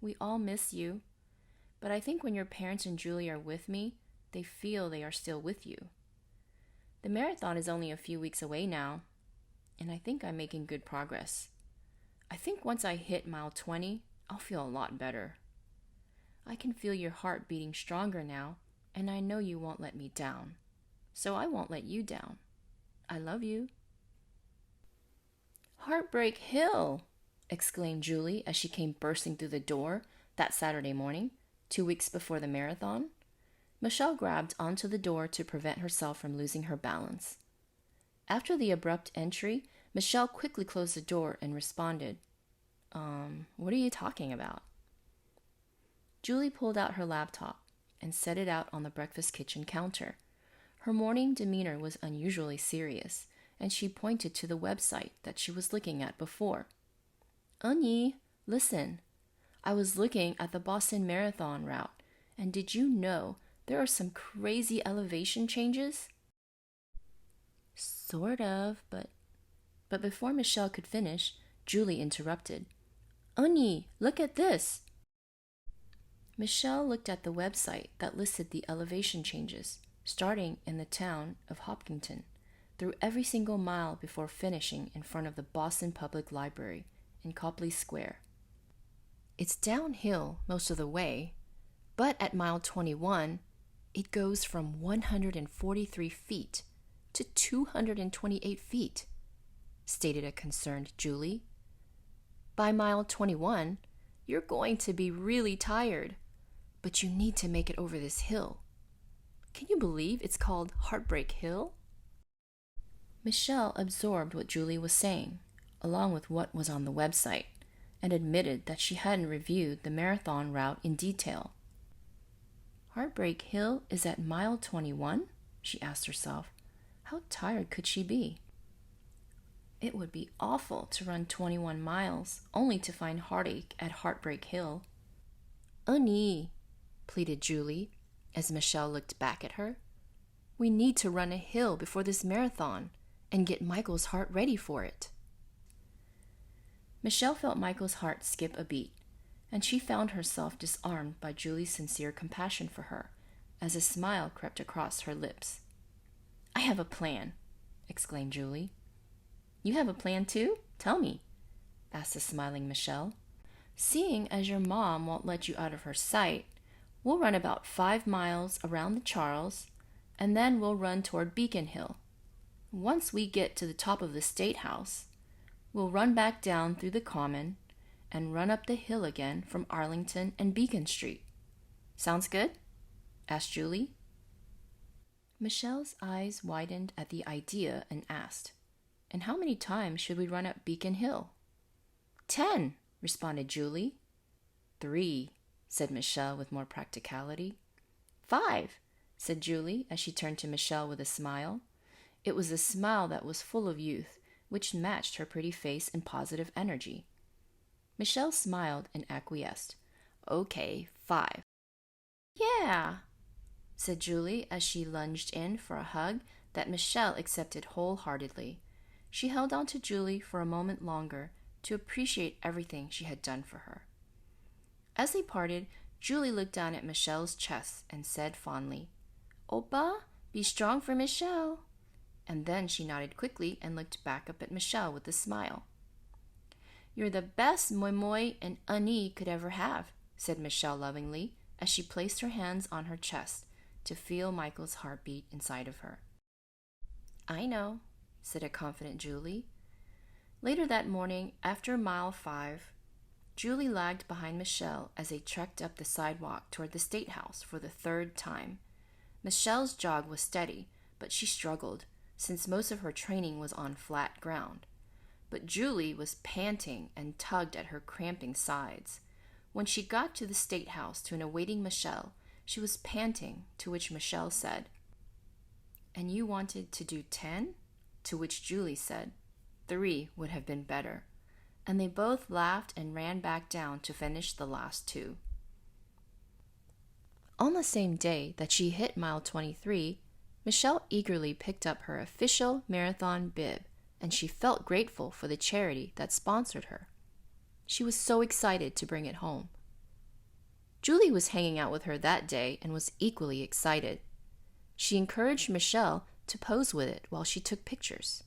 We all miss you. But I think when your parents and Julie are with me, they feel they are still with you. The marathon is only a few weeks away now, and I think I'm making good progress. I think once I hit mile 20, I'll feel a lot better. I can feel your heart beating stronger now, and I know you won't let me down. So I won't let you down. I love you. Heartbreak Hill, exclaimed Julie as she came bursting through the door that Saturday morning, 2 weeks before the marathon. Michelle grabbed onto the door to prevent herself from losing her balance. After the abrupt entry, Michelle quickly closed the door and responded, what are you talking about? Julie pulled out her laptop and set it out on the breakfast kitchen counter. Her morning demeanor was unusually serious, and she pointed to the website that she was looking at before. "Honey, listen. I was looking at the Boston Marathon route, and did you know there are some crazy elevation changes?" "Sort of, but before Michelle could finish, Julie interrupted. "Honey, look at this." Michelle looked at the website that listed the elevation changes, starting in the town of Hopkinton, through every single mile before finishing in front of the Boston Public Library in Copley Square. It's downhill most of the way, but at mile 21, it goes from 143 feet to 228 feet, stated a concerned Julie. By mile 21, you're going to be really tired, but you need to make it over this hill. Can you believe it's called Heartbreak Hill? Michelle absorbed what Julie was saying, along with what was on the website, and admitted that she hadn't reviewed the marathon route in detail. Heartbreak Hill is at mile 21? She asked herself. How tired could she be? It would be awful to run 21 miles only to find heartache at Heartbreak Hill. "Honey," pleaded Julie, as Michelle looked back at her. "We need to run a hill before this marathon and get Michael's heart ready for it." Michelle felt Michael's heart skip a beat, and she found herself disarmed by Julie's sincere compassion for her, as a smile crept across her lips. "I have a plan," exclaimed Julie. "You have a plan too? Tell me," asked the smiling Michelle. "Seeing as your mom won't let you out of her sight, we'll run about 5 miles around the Charles, and then we'll run toward Beacon Hill. Once we get to the top of the State House, we'll run back down through the Common and run up the hill again from Arlington and Beacon Street. Sounds good?" asked Julie. Michelle's eyes widened at the idea and asked, "And how many times should we run up Beacon Hill?" 10, responded Julie. 3, said Michelle with more practicality. 5, said Julie as she turned to Michelle with a smile. It was a smile that was full of youth, which matched her pretty face and positive energy. Michelle smiled and acquiesced. "Okay, 5. "Yeah," said Julie as she lunged in for a hug that Michelle accepted wholeheartedly. She held on to Julie for a moment longer to appreciate everything she had done for her. As they parted, Julie looked down at Michelle's chest and said fondly, "Oppa, be strong for Michelle." And then she nodded quickly and looked back up at Michelle with a smile. "You're the best moi and Annie could ever have," said Michelle lovingly as she placed her hands on her chest to feel Michael's heartbeat inside of her. "I know," said a confident Julie. Later that morning, after mile 5, Julie lagged behind Michelle as they trekked up the sidewalk toward the State House for the 3rd time. Michelle's jog was steady, but she struggled, since most of her training was on flat ground. But Julie was panting and tugged at her cramping sides. When she got to the State House to an awaiting Michelle, she was panting, to which Michelle said, "And you wanted to do 10? To which Julie said, 3 would have been better. And they both laughed and ran back down to finish the last 2. On the same day that she hit mile 23, Michelle eagerly picked up her official marathon bib, and she felt grateful for the charity that sponsored her. She was so excited to bring it home. Julie was hanging out with her that day and was equally excited. She encouraged Michelle to pose with it while she took pictures.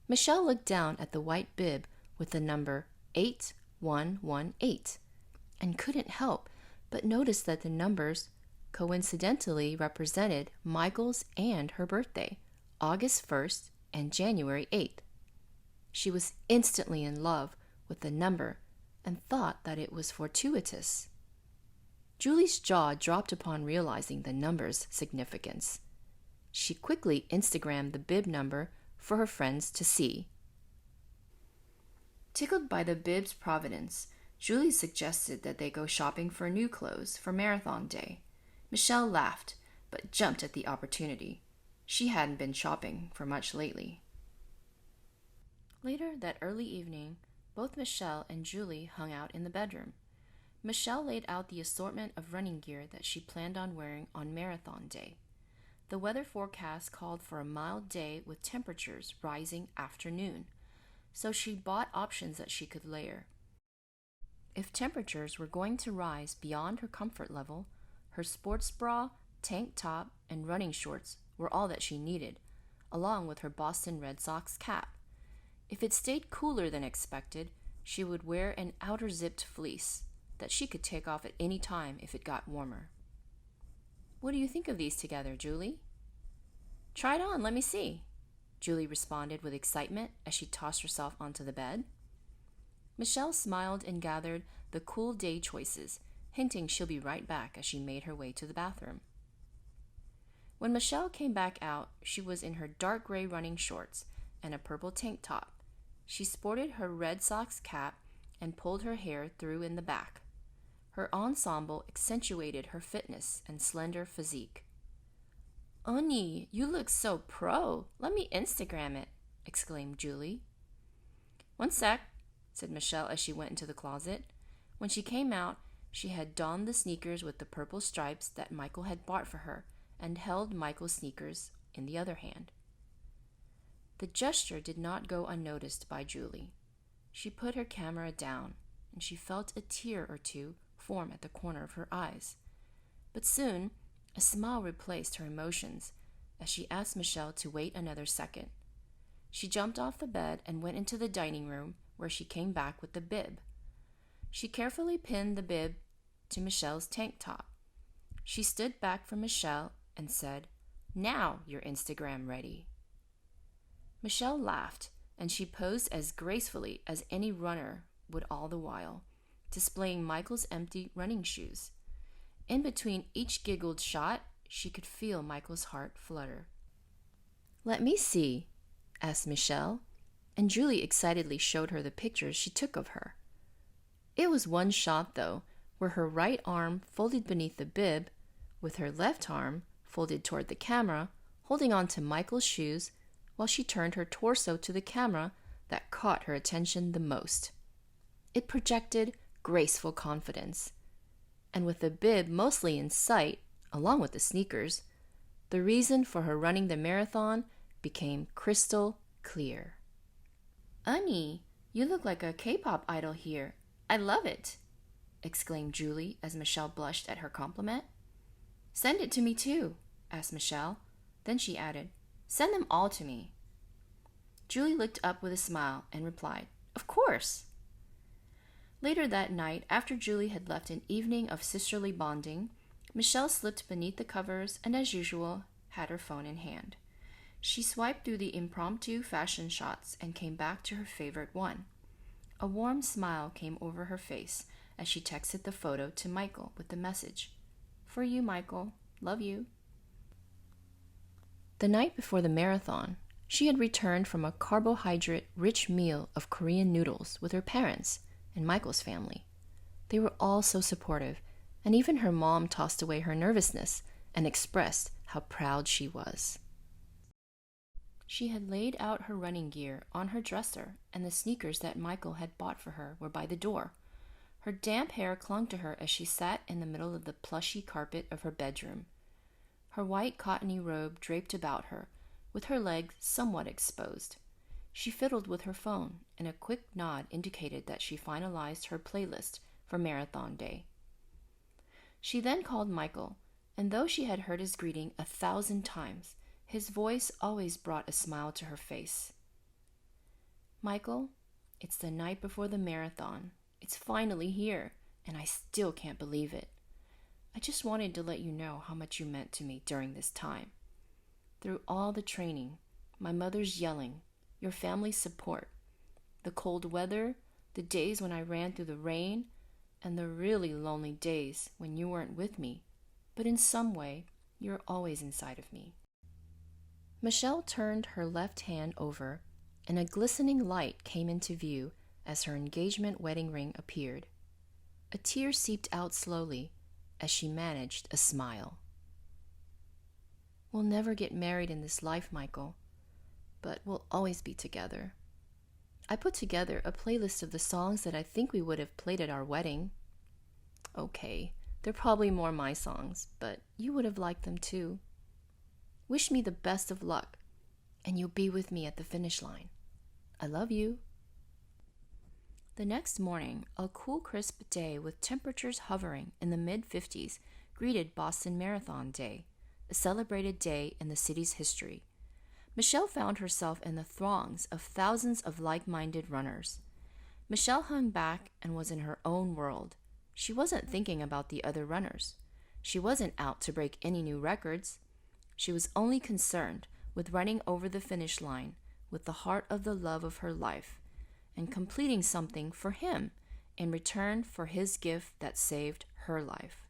Michelle looked down at the white bib with the number 8118 and couldn't help but notice that the numbers coincidentally represented Michael's and her birthday, August 1st and January 8th. She was instantly in love with the number and thought that it was fortuitous. Julie's jaw dropped upon realizing the number's significance. She quickly Instagrammed the bib number for her friends to see. Tickled by the bib's providence, Julie suggested that they go shopping for new clothes for marathon day. Michelle laughed, but jumped at the opportunity. She hadn't been shopping for much lately. Later that early evening, both Michelle and Julie hung out in the bedroom. Michelle laid out the assortment of running gear that she planned on wearing on marathon day. The weather forecast called for a mild day with temperatures rising after noon, so she bought options that she could layer. If temperatures were going to rise beyond her comfort level, her sports bra, tank top, and running shorts were all that she needed, along with her Boston Red Sox cap. If it stayed cooler than expected, she would wear an outer zipped fleece that she could take off at any time if it got warmer. "What do you think of these together, Julie?" "Try it on, let me see," Julie responded with excitement as she tossed herself onto the bed. Michelle smiled and gathered the cool day choices, hinting she'll be right back as she made her way to the bathroom. When Michelle came back out, she was in her dark gray running shorts and a purple tank top. She sported her Red Sox cap and pulled her hair through in the back. Her ensemble accentuated her fitness and slender physique. "Oni, you look so pro. Let me Instagram it," exclaimed Julie. "One sec," said Michelle as she went into the closet. When she came out, she had donned the sneakers with the purple stripes that Michael had bought for her and held Michael's sneakers in the other hand. The gesture did not go unnoticed by Julie. She put her camera down, and she felt a tear or two form at the corner of her eyes. But soon, a smile replaced her emotions as she asked Michelle to wait another second. She jumped off the bed and went into the dining room, where she came back with the bib. She carefully pinned the bib to Michelle's tank top. She stood back from Michelle and said, "Now you're Instagram ready." Michelle laughed, and she posed as gracefully as any runner would all the while, displaying Michael's empty running shoes. In between each giggled shot, she could feel Michael's heart flutter. "Let me see," asked Michelle, and Julie excitedly showed her the pictures she took of her. It was one shot, though, where her right arm folded beneath the bib, with her left arm folded toward the camera, holding on to Michael's shoes while she turned her torso to the camera that caught her attention the most. It projected graceful confidence, and with the bib mostly in sight, along with the sneakers, the reason for her running the marathon became crystal clear. "Ani, you look like a K-pop idol here. I love it," exclaimed Julie as Michelle blushed at her compliment. "Send it to me too," asked Michelle. Then she added, "Send them all to me." Julie looked up with a smile and replied, "Of course." Later that night, after Julie had left an evening of sisterly bonding, Michelle slipped beneath the covers and, as usual, had her phone in hand. She swiped through the impromptu fashion shots and came back to her favorite one. A warm smile came over her face as she texted the photo to Michael with the message, "For you, Michael. Love you." The night before the marathon, she had returned from a carbohydrate-rich meal of Korean noodles with her parents and Michael's family. They were all so supportive, and even her mom tossed away her nervousness and expressed how proud she was. She had laid out her running gear on her dresser, and the sneakers that Michael had bought for her were by the door. Her damp hair clung to her as she sat in the middle of the plushy carpet of her bedroom. Her white cottony robe draped about her, with her legs somewhat exposed. She fiddled with her phone, and a quick nod indicated that she finalized her playlist for marathon day. She then called Michael, and though she had heard his greeting 1,000 times, his voice always brought a smile to her face. "Michael, it's the night before the marathon. It's finally here, and I still can't believe it. I just wanted to let you know how much you meant to me during this time. Through all the training, my mother's yelling, your family's support, the cold weather, the days when I ran through the rain, and the really lonely days when you weren't with me, but in some way, you're always inside of me." Michelle turned her left hand over, and a glistening light came into view as her engagement wedding ring appeared. A tear seeped out slowly as she managed a smile. We'll never get married in this life, Michael, but we'll always be together. I put together a playlist of the songs that I think we would have played at our wedding. Okay, they're probably more my songs, but you would have liked them too. Wish me the best of luck, and you'll be with me at the finish line. I love you. The next morning, a cool, crisp day with temperatures hovering in the mid-50s greeted Boston Marathon Day, a celebrated day in the city's history. Michelle found herself in the throngs of thousands of like-minded runners. Michelle hung back and was in her own world. She wasn't thinking about the other runners. She wasn't out to break any new records. She was only concerned with running over the finish line with the heart of the love of her life and completing something for him in return for his gift that saved her life.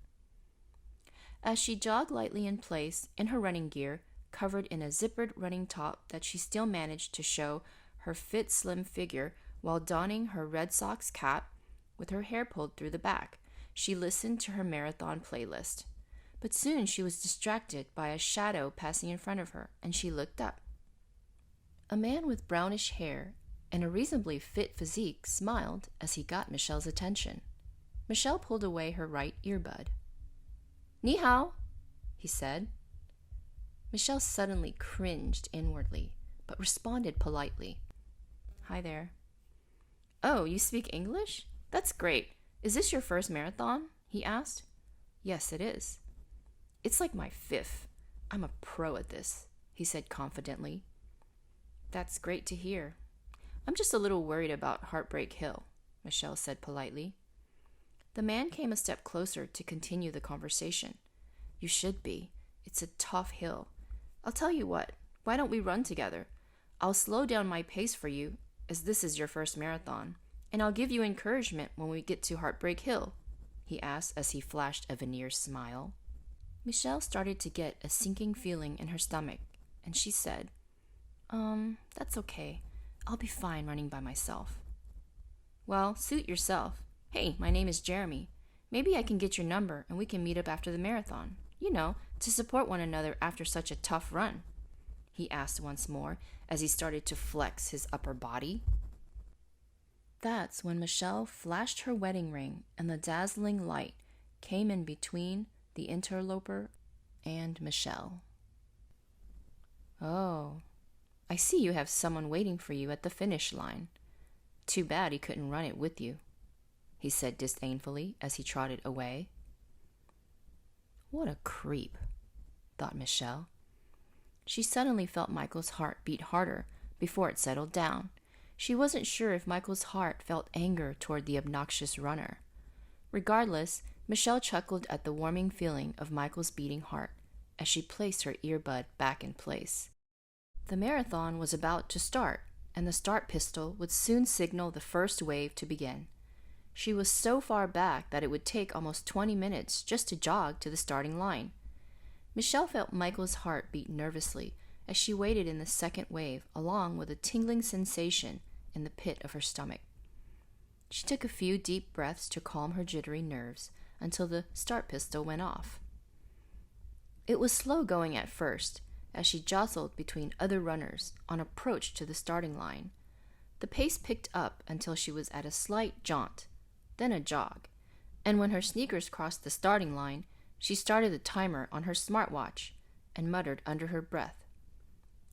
As she jogged lightly in place in her running gear, covered in a zippered running top that she still managed to show her fit, slim figure while donning her Red Sox cap with her hair pulled through the back, she listened to her marathon playlist. But soon she was distracted by a shadow passing in front of her, and she looked up. A man with brownish hair and a reasonably fit physique smiled as he got Michelle's attention. Michelle pulled away her right earbud. Ni hao, he said. Michelle suddenly cringed inwardly, but responded politely. Hi there. Oh, you speak English? That's great. Is this your first marathon? He asked. Yes, it is. It's like my fifth. I'm a pro at this, he said confidently. That's great to hear. I'm just a little worried about Heartbreak Hill, Michelle said politely. The man came a step closer to continue the conversation. You should be. It's a tough hill. I'll tell you what, why don't we run together? I'll slow down my pace for you, as this is your first marathon, and I'll give you encouragement when we get to Heartbreak Hill, he asked as he flashed a veneer smile. Michelle started to get a sinking feeling in her stomach, and she said, that's okay. I'll be fine running by myself. Well, suit yourself. Hey, my name is Jeremy. Maybe I can get your number and we can meet up after the marathon. You know, to support one another after such a tough run, he asked once more as he started to flex his upper body. That's when Michelle flashed her wedding ring and the dazzling light came in between the interloper and Michelle. Oh, I see you have someone waiting for you at the finish line. Too bad he couldn't run it with you, he said disdainfully as he trotted away. What a creep, thought Michelle. She suddenly felt Michael's heart beat harder before it settled down. She wasn't sure if Michael's heart felt anger toward the obnoxious runner. Regardless, Michelle chuckled at the warming feeling of Michael's beating heart as she placed her earbud back in place. The marathon was about to start, and the start pistol would soon signal the first wave to begin. She was so far back that it would take almost 20 minutes just to jog to the starting line. Michelle felt Michael's heart beat nervously as she waited in the second wave, along with a tingling sensation in the pit of her stomach. She took a few deep breaths to calm her jittery nerves until the start pistol went off. It was slow going at first, as she jostled between other runners on approach to the starting line. The pace picked up until she was at a slight jaunt, then a jog, and when her sneakers crossed the starting line, she started the timer on her smartwatch and muttered under her breath,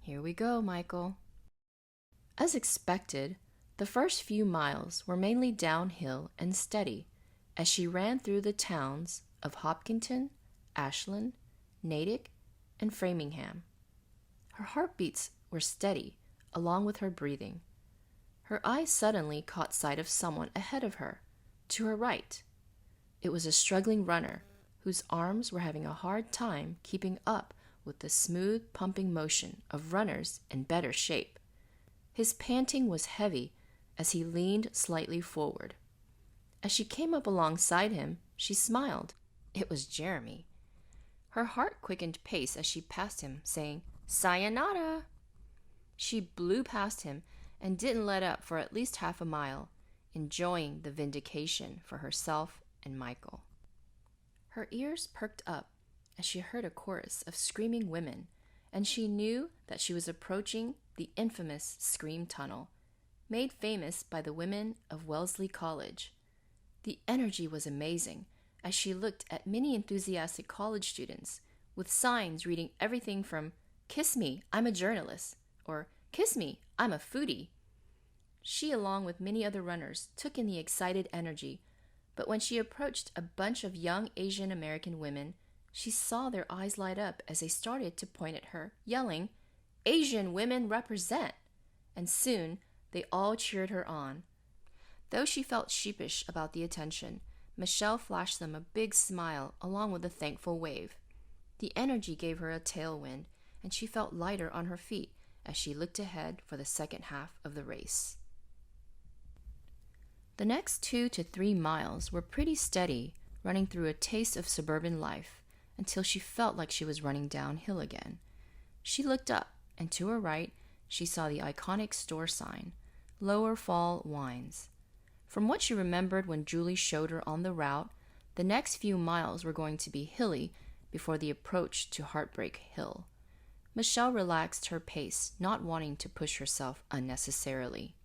Here we go, Michael. As expected, the first few miles were mainly downhill and steady as she ran through the towns of Hopkinton, Ashland, Natick, and Framingham. Her heartbeats were steady, along with her breathing. Her eyes suddenly caught sight of someone ahead of her, to her right. It was a struggling runner whose arms were having a hard time keeping up with the smooth, pumping motion of runners in better shape. His panting was heavy as he leaned slightly forward. As she came up alongside him, she smiled. It was Jeremy. Her heart quickened pace as she passed him, saying, Sayonara! She blew past him and didn't let up for at least half a mile, enjoying the vindication for herself and Michael. Her ears perked up as she heard a chorus of screaming women, and she knew that she was approaching the infamous Scream Tunnel, made famous by the women of Wellesley College. The energy was amazing as she looked at many enthusiastic college students with signs reading everything from "Kiss me, I'm a journalist," or "Kiss me, I'm a foodie." She, along with many other runners, took in the excited energy, but when she approached a bunch of young Asian American women, she saw their eyes light up as they started to point at her, yelling, "Asian women represent!" And soon they all cheered her on. Though she felt sheepish about the attention, Michelle flashed them a big smile along with a thankful wave. The energy gave her a tailwind, and she felt lighter on her feet as she looked ahead for the second half of the race. The next 2 to 3 miles were pretty steady, running through a taste of suburban life, until she felt like she was running downhill again. She looked up, and to her right, she saw the iconic store sign, Lower Fall Wines. From what she remembered when Julie showed her on the route, the next few miles were going to be hilly before the approach to Heartbreak Hill. Michelle relaxed her pace, not wanting to push herself unnecessarily.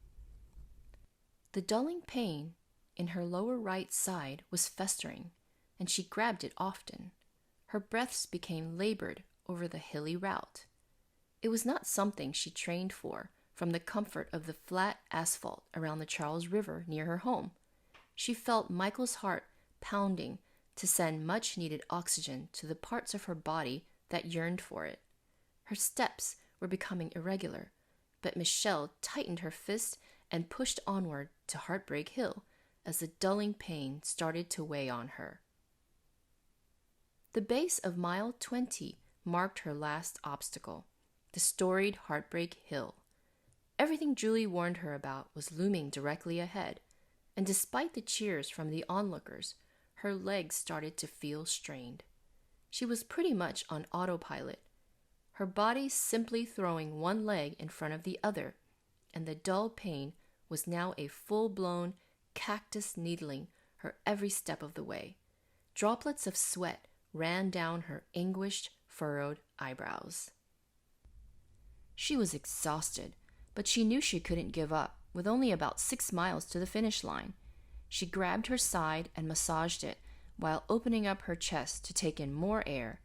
The dulling pain in her lower right side was festering, and she grabbed it often. Her breaths became labored over the hilly route. It was not something she trained for from the comfort of the flat asphalt around the Charles River near her home. She felt Michael's heart pounding to send much-needed oxygen to the parts of her body that yearned for it. Her steps were becoming irregular, but Michelle tightened her fist and pushed onward to Heartbreak Hill as the dulling pain started to weigh on her. The base of mile 20 marked her last obstacle, the storied Heartbreak Hill. Everything Julie warned her about was looming directly ahead, and despite the cheers from the onlookers, her legs started to feel strained. She was pretty much on autopilot, her body simply throwing one leg in front of the other, and the dull pain was now a full-blown cactus needling her every step of the way. Droplets of sweat ran down her anguished, furrowed eyebrows. She was exhausted, but she knew she couldn't give up, with only about 6 miles to the finish line. She grabbed her side and massaged it while opening up her chest to take in more air,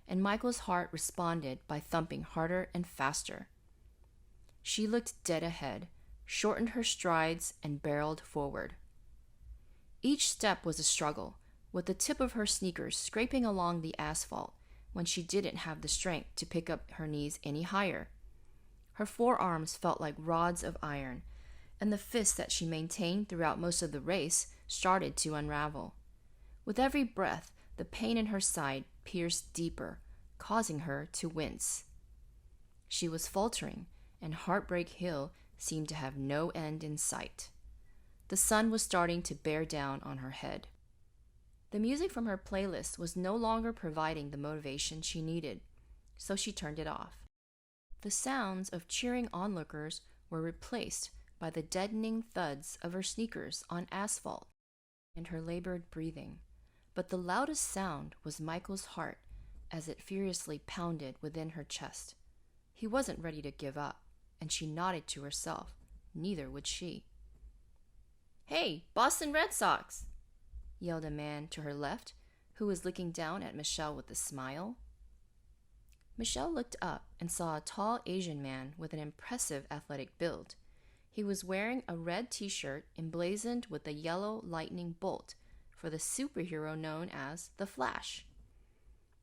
and Michael's heart responded by thumping harder and faster. She looked dead ahead, shortened her strides, and barreled forward. Each step was a struggle, with the tip of her sneakers scraping along the asphalt when she didn't have the strength to pick up her knees any higher. Her forearms felt like rods of iron, and the fists that she maintained throughout most of the race started to unravel. With every breath, the pain in her side pierced deeper, causing her to wince. She was faltering, and Heartbreak Hill seemed to have no end in sight. The sun was starting to bear down on her head. The music from her playlist was no longer providing the motivation she needed, so she turned it off. The sounds of cheering onlookers were replaced by the deadening thuds of her sneakers on asphalt and her labored breathing. But the loudest sound was Michael's heart as it furiously pounded within her chest. He wasn't ready to give up, and she nodded to herself. Neither would she. "Hey, Boston Red Sox!" yelled a man to her left, who was looking down at Michelle with a smile. Michelle looked up and saw a tall Asian man with an impressive athletic build. He was wearing a red t-shirt emblazoned with a yellow lightning bolt for the superhero known as the Flash.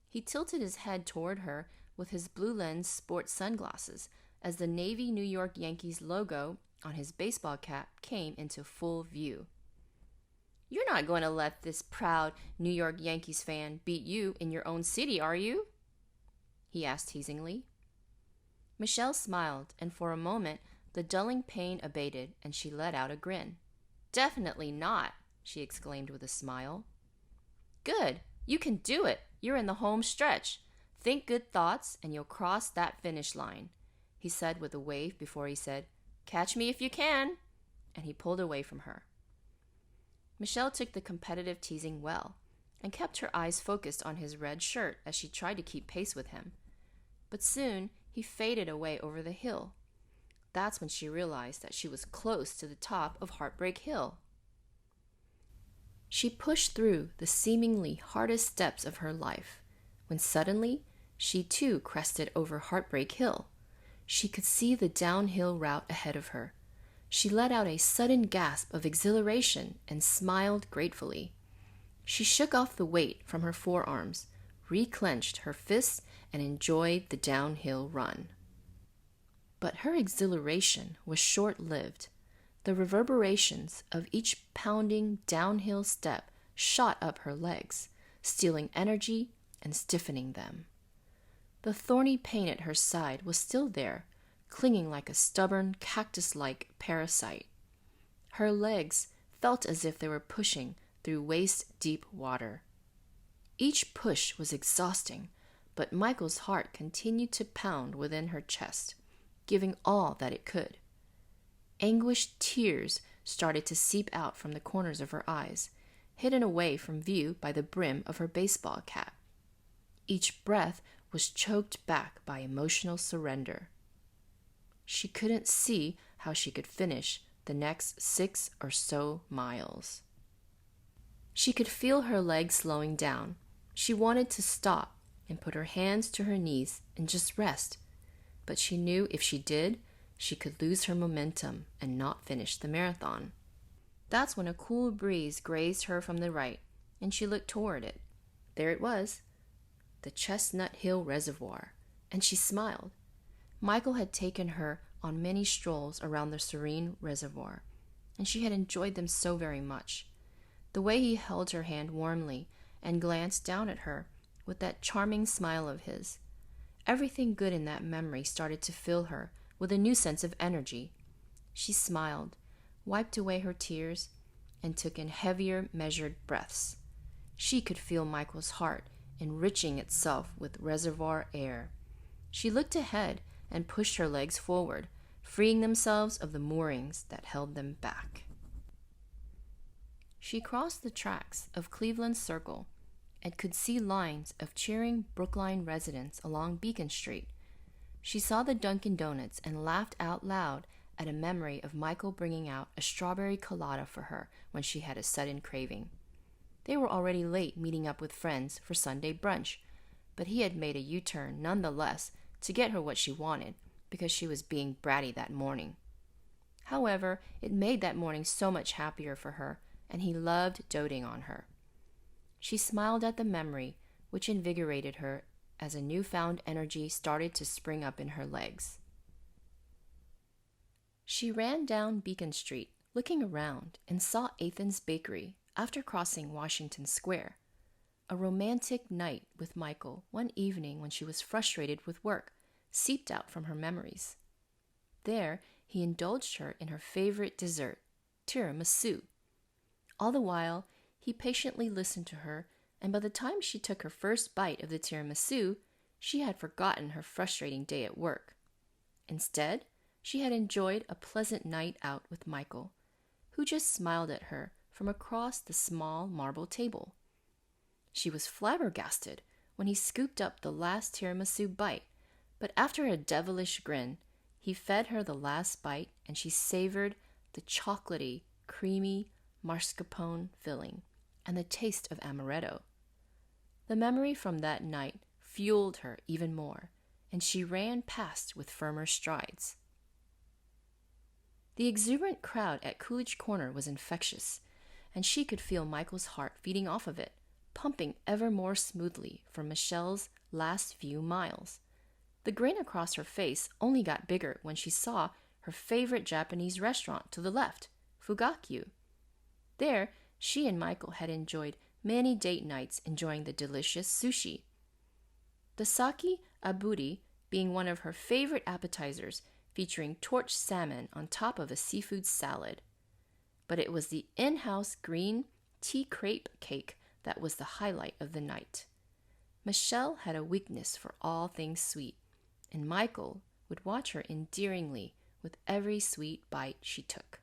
He tilted his head toward her with his blue lens sports sunglasses as the Navy New York Yankees logo on his baseball cap came into full view. "You're not going to let this proud New York Yankees fan beat you in your own city, are you?" he asked teasingly. Michelle smiled, and for a moment the dulling pain abated and she let out a grin. "Definitely not," she exclaimed with a smile. "Good. You can do it. You're in the home stretch. Think good thoughts and you'll cross that finish line," he said with a wave before he said, "Catch me if you can," and he pulled away from her. Michelle took the competitive teasing well and kept her eyes focused on his red shirt as she tried to keep pace with him. But soon he faded away over the hill. That's when she realized that she was close to the top of Heartbreak Hill. She pushed through the seemingly hardest steps of her life when suddenly she too crested over Heartbreak Hill. She could see the downhill route ahead of her. She let out a sudden gasp of exhilaration and smiled gratefully. She shook off the weight from her forearms, reclenched her fists, and enjoyed the downhill run. But her exhilaration was short-lived. The reverberations of each pounding downhill step shot up her legs, stealing energy and stiffening them. The thorny pain at her side was still there, clinging like a stubborn cactus-like parasite. Her legs felt as if they were pushing through waist-deep water. Each push was exhausting, but Michael's heart continued to pound within her chest, giving all that it could. Anguished tears started to seep out from the corners of her eyes, hidden away from view by the brim of her baseball cap. Each breath was choked back by emotional surrender. She couldn't see how she could finish the next 6 or so miles. She could feel her legs slowing down. She wanted to stop and put her hands to her knees and just rest, but she knew if she did, she could lose her momentum and not finish the marathon. That's when a cool breeze grazed her from the right, and she looked toward it. There it was, the Chestnut Hill Reservoir, and she smiled. Michael had taken her on many strolls around the serene reservoir, and she had enjoyed them so very much. The way he held her hand warmly and glanced down at her with that charming smile of his. Everything good in that memory started to fill her with a new sense of energy. She smiled, wiped away her tears, and took in heavier, measured breaths. She could feel Michael's heart enriching itself with reservoir air. She looked ahead and pushed her legs forward, freeing themselves of the moorings that held them back. She crossed the tracks of Cleveland Circle and could see lines of cheering Brookline residents along Beacon Street. She saw the Dunkin' Donuts and laughed out loud at a memory of Michael bringing out a strawberry colada for her when she had a sudden craving. They were already late meeting up with friends for Sunday brunch, but he had made a U-turn nonetheless to get her what she wanted because she was being bratty that morning. However, it made that morning so much happier for her, and he loved doting on her. She smiled at the memory, which invigorated her as a newfound energy started to spring up in her legs. She ran down Beacon Street, looking around, and saw Athan's Bakery after crossing Washington Square. A romantic night with Michael one evening when she was frustrated with work seeped out from her memories. There, he indulged her in her favorite dessert, tiramisu. All the while, he patiently listened to her, and by the time she took her first bite of the tiramisu, she had forgotten her frustrating day at work. Instead, she had enjoyed a pleasant night out with Michael, who just smiled at her from across the small marble table. She was flabbergasted when he scooped up the last tiramisu bite, but after a devilish grin, he fed her the last bite and she savored the chocolatey, creamy mascarpone filling and the taste of amaretto. The memory from that night fueled her even more, and she ran past with firmer strides. The exuberant crowd at Coolidge Corner was infectious, and she could feel Michael's heart feeding off of it, pumping ever more smoothly for Michelle's last few miles. The grin across her face only got bigger when she saw her favorite Japanese restaurant to the left, Fugakyu. There, she and Michael had enjoyed many date nights enjoying the delicious sushi. The sake aburi being one of her favorite appetizers, featuring torched salmon on top of a seafood salad. But it was the in-house green tea crepe cake that was the highlight of the night. Michelle had a weakness for all things sweet, and Michael would watch her endearingly with every sweet bite she took.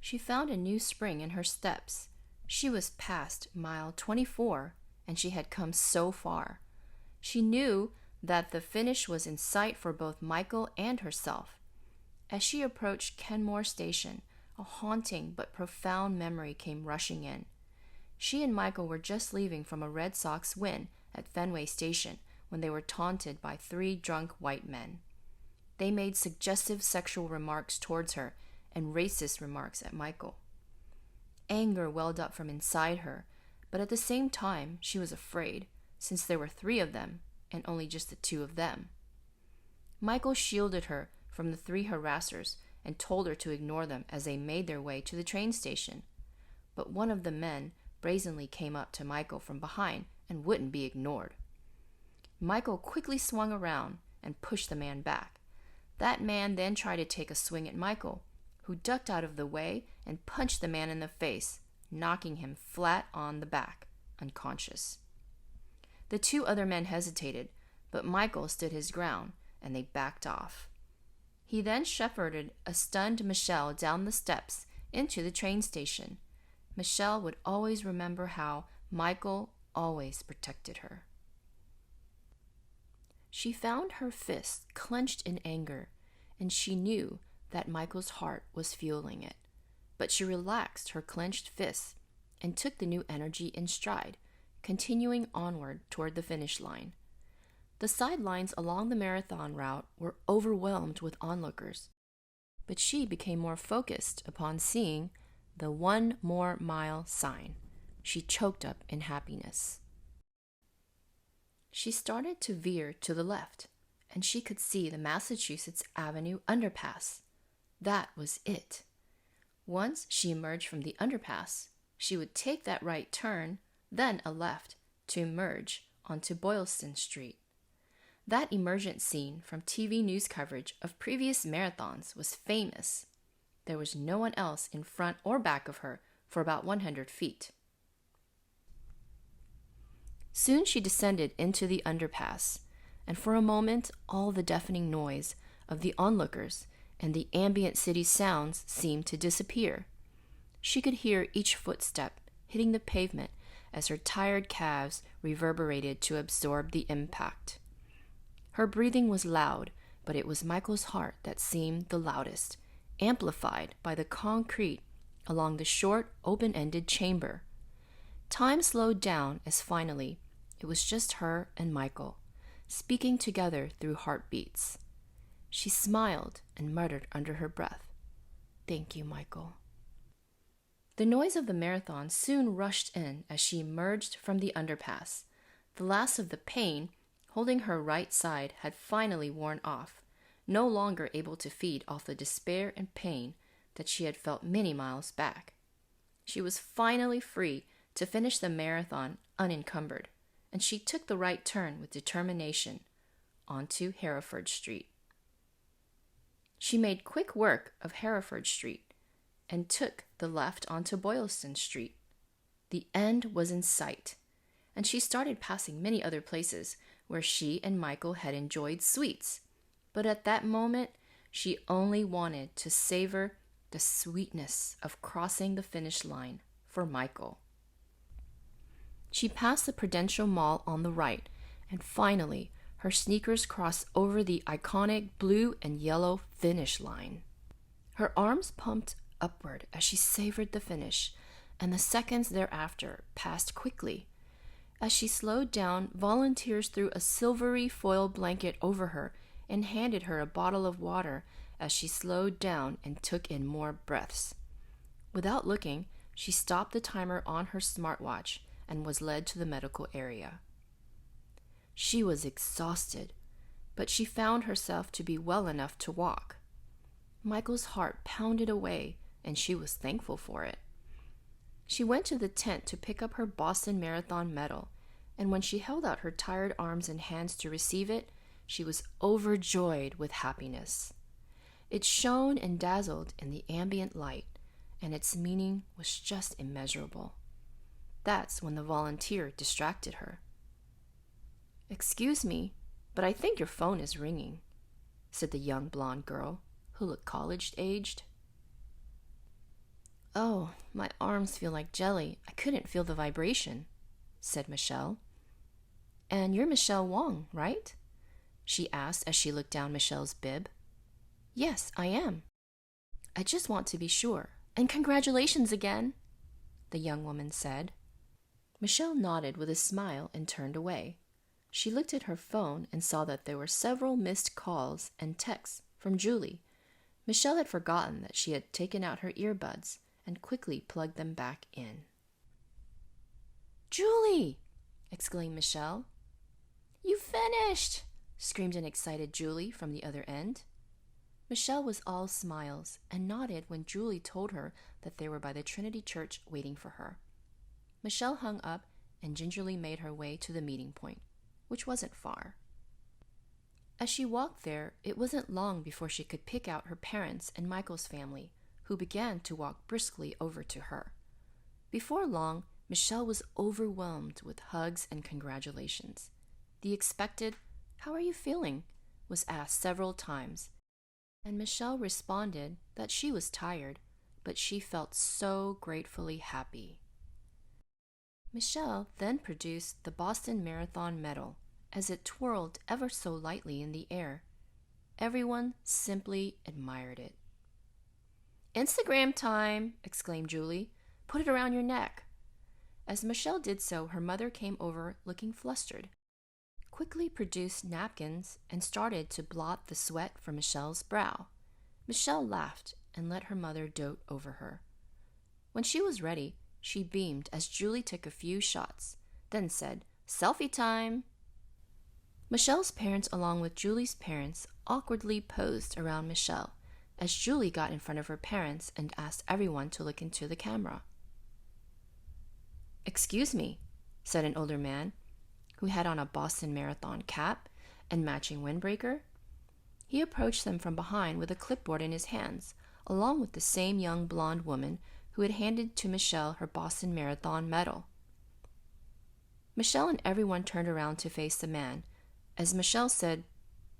She found a new spring in her steps. She was past mile 24, and she had come so far. She knew that the finish was in sight for both Michael and herself. As she approached Kenmore Station, a haunting but profound memory came rushing in. She and Michael were just leaving from a Red Sox win at Fenway Station when they were taunted by 3 drunk white men. They made suggestive sexual remarks towards her and racist remarks at Michael. Anger welled up from inside her, but at the same time she was afraid, since there were 3 of them and only just the 2 of them. Michael shielded her from the 3 harassers and told her to ignore them as they made their way to the train station. But one of the men brazenly came up to Michael from behind and wouldn't be ignored. Michael quickly swung around and pushed the man back. That man then tried to take a swing at Michael, who ducked out of the way and punched the man in the face, knocking him flat on the back, unconscious. The 2 other men hesitated, but Michael stood his ground, and they backed off. He then shepherded a stunned Michelle down the steps into the train station. Michelle would always remember how Michael always protected her. She found her fists clenched in anger, and she knew that Michael's heart was fueling it. But she relaxed her clenched fists and took the new energy in stride, continuing onward toward the finish line. The sidelines along the marathon route were overwhelmed with onlookers, but she became more focused upon seeing the 1 more mile sign. She choked up in happiness. She started to veer to the left, and she could see the Massachusetts Avenue underpass. That was it. Once she emerged from the underpass, she would take that right turn, then a left, to emerge onto Boylston Street. That emergent scene from TV news coverage of previous marathons was famous. There was no one else in front or back of her for about 100 feet. Soon she descended into the underpass, and for a moment all the deafening noise of the onlookers and the ambient city sounds seemed to disappear. She could hear each footstep hitting the pavement as her tired calves reverberated to absorb the impact. Her breathing was loud, but it was Michael's heart that seemed the loudest, amplified by the concrete along the short, open-ended chamber. Time slowed down as finally it was just her and Michael, speaking together through heartbeats. She smiled and muttered under her breath, "Thank you, Michael." The noise of the marathon soon rushed in as she emerged from the underpass. The last of the pain holding her right side had finally worn off, no longer able to feed off the despair and pain that she had felt many miles back. She was finally free to finish the marathon unencumbered, and she took the right turn with determination onto Hereford Street. She made quick work of Hereford Street and took the left onto Boylston Street. The end was in sight, and she started passing many other places where she and Michael had enjoyed sweets. But at that moment, she only wanted to savor the sweetness of crossing the finish line for Michael. She passed the Prudential Mall on the right, and finally, her sneakers crossed over the iconic blue and yellow finish line. Her arms pumped upward as she savored the finish, and the seconds thereafter passed quickly. As she slowed down, volunteers threw a silvery foil blanket over her and handed her a bottle of water as she slowed down and took in more breaths. Without looking, she stopped the timer on her smartwatch and was led to the medical area. She was exhausted, but she found herself to be well enough to walk. Michael's heart pounded away, and she was thankful for it. She went to the tent to pick up her Boston Marathon medal, and when she held out her tired arms and hands to receive it, she was overjoyed with happiness. It shone and dazzled in the ambient light, and its meaning was just immeasurable. That's when the volunteer distracted her. "Excuse me, but I think your phone is ringing," said the young blonde girl, who looked college-aged. Oh, my arms feel like jelly. I couldn't feel the vibration, said Michelle. And you're Michelle Wong, right? She asked as she looked down Michelle's bib. Yes, I am. I just want to be sure. And congratulations again, the young woman said. Michelle nodded with a smile and turned away. She looked at her phone and saw that there were several missed calls and texts from Julie. Michelle had forgotten that she had taken out her earbuds and quickly plugged them back in. Julie! Exclaimed Michelle. You finished! Screamed an excited Julie from the other end. Michelle was all smiles and nodded when Julie told her that they were by the Trinity Church waiting for her. Michelle hung up and gingerly made her way to the meeting point, which wasn't far. As she walked there, it wasn't long before she could pick out her parents and Michael's family, who began to walk briskly over to her. Before long, Michelle was overwhelmed with hugs and congratulations. The expected, "How are you feeling?" was asked several times, and Michelle responded that she was tired, but she felt so gratefully happy. Michelle then produced the Boston Marathon medal as it twirled ever so lightly in the air. Everyone simply admired it. "Instagram time!" exclaimed Julie. "Put it around your neck." As Michelle did so, her mother came over looking flustered, quickly produced napkins, and started to blot the sweat from Michelle's brow. Michelle laughed and let her mother dote over her. When she was ready, she beamed as Julie took a few shots, then said, "Selfie time!" Michelle's parents, along with Julie's parents, awkwardly posed around Michelle as Julie got in front of her parents and asked everyone to look into the camera. "Excuse me," said an older man who had on a Boston Marathon cap and matching windbreaker. He approached them from behind with a clipboard in his hands, along with the same young blonde woman who had handed to Michelle her Boston Marathon medal. Michelle and everyone turned around to face the man, as Michelle said,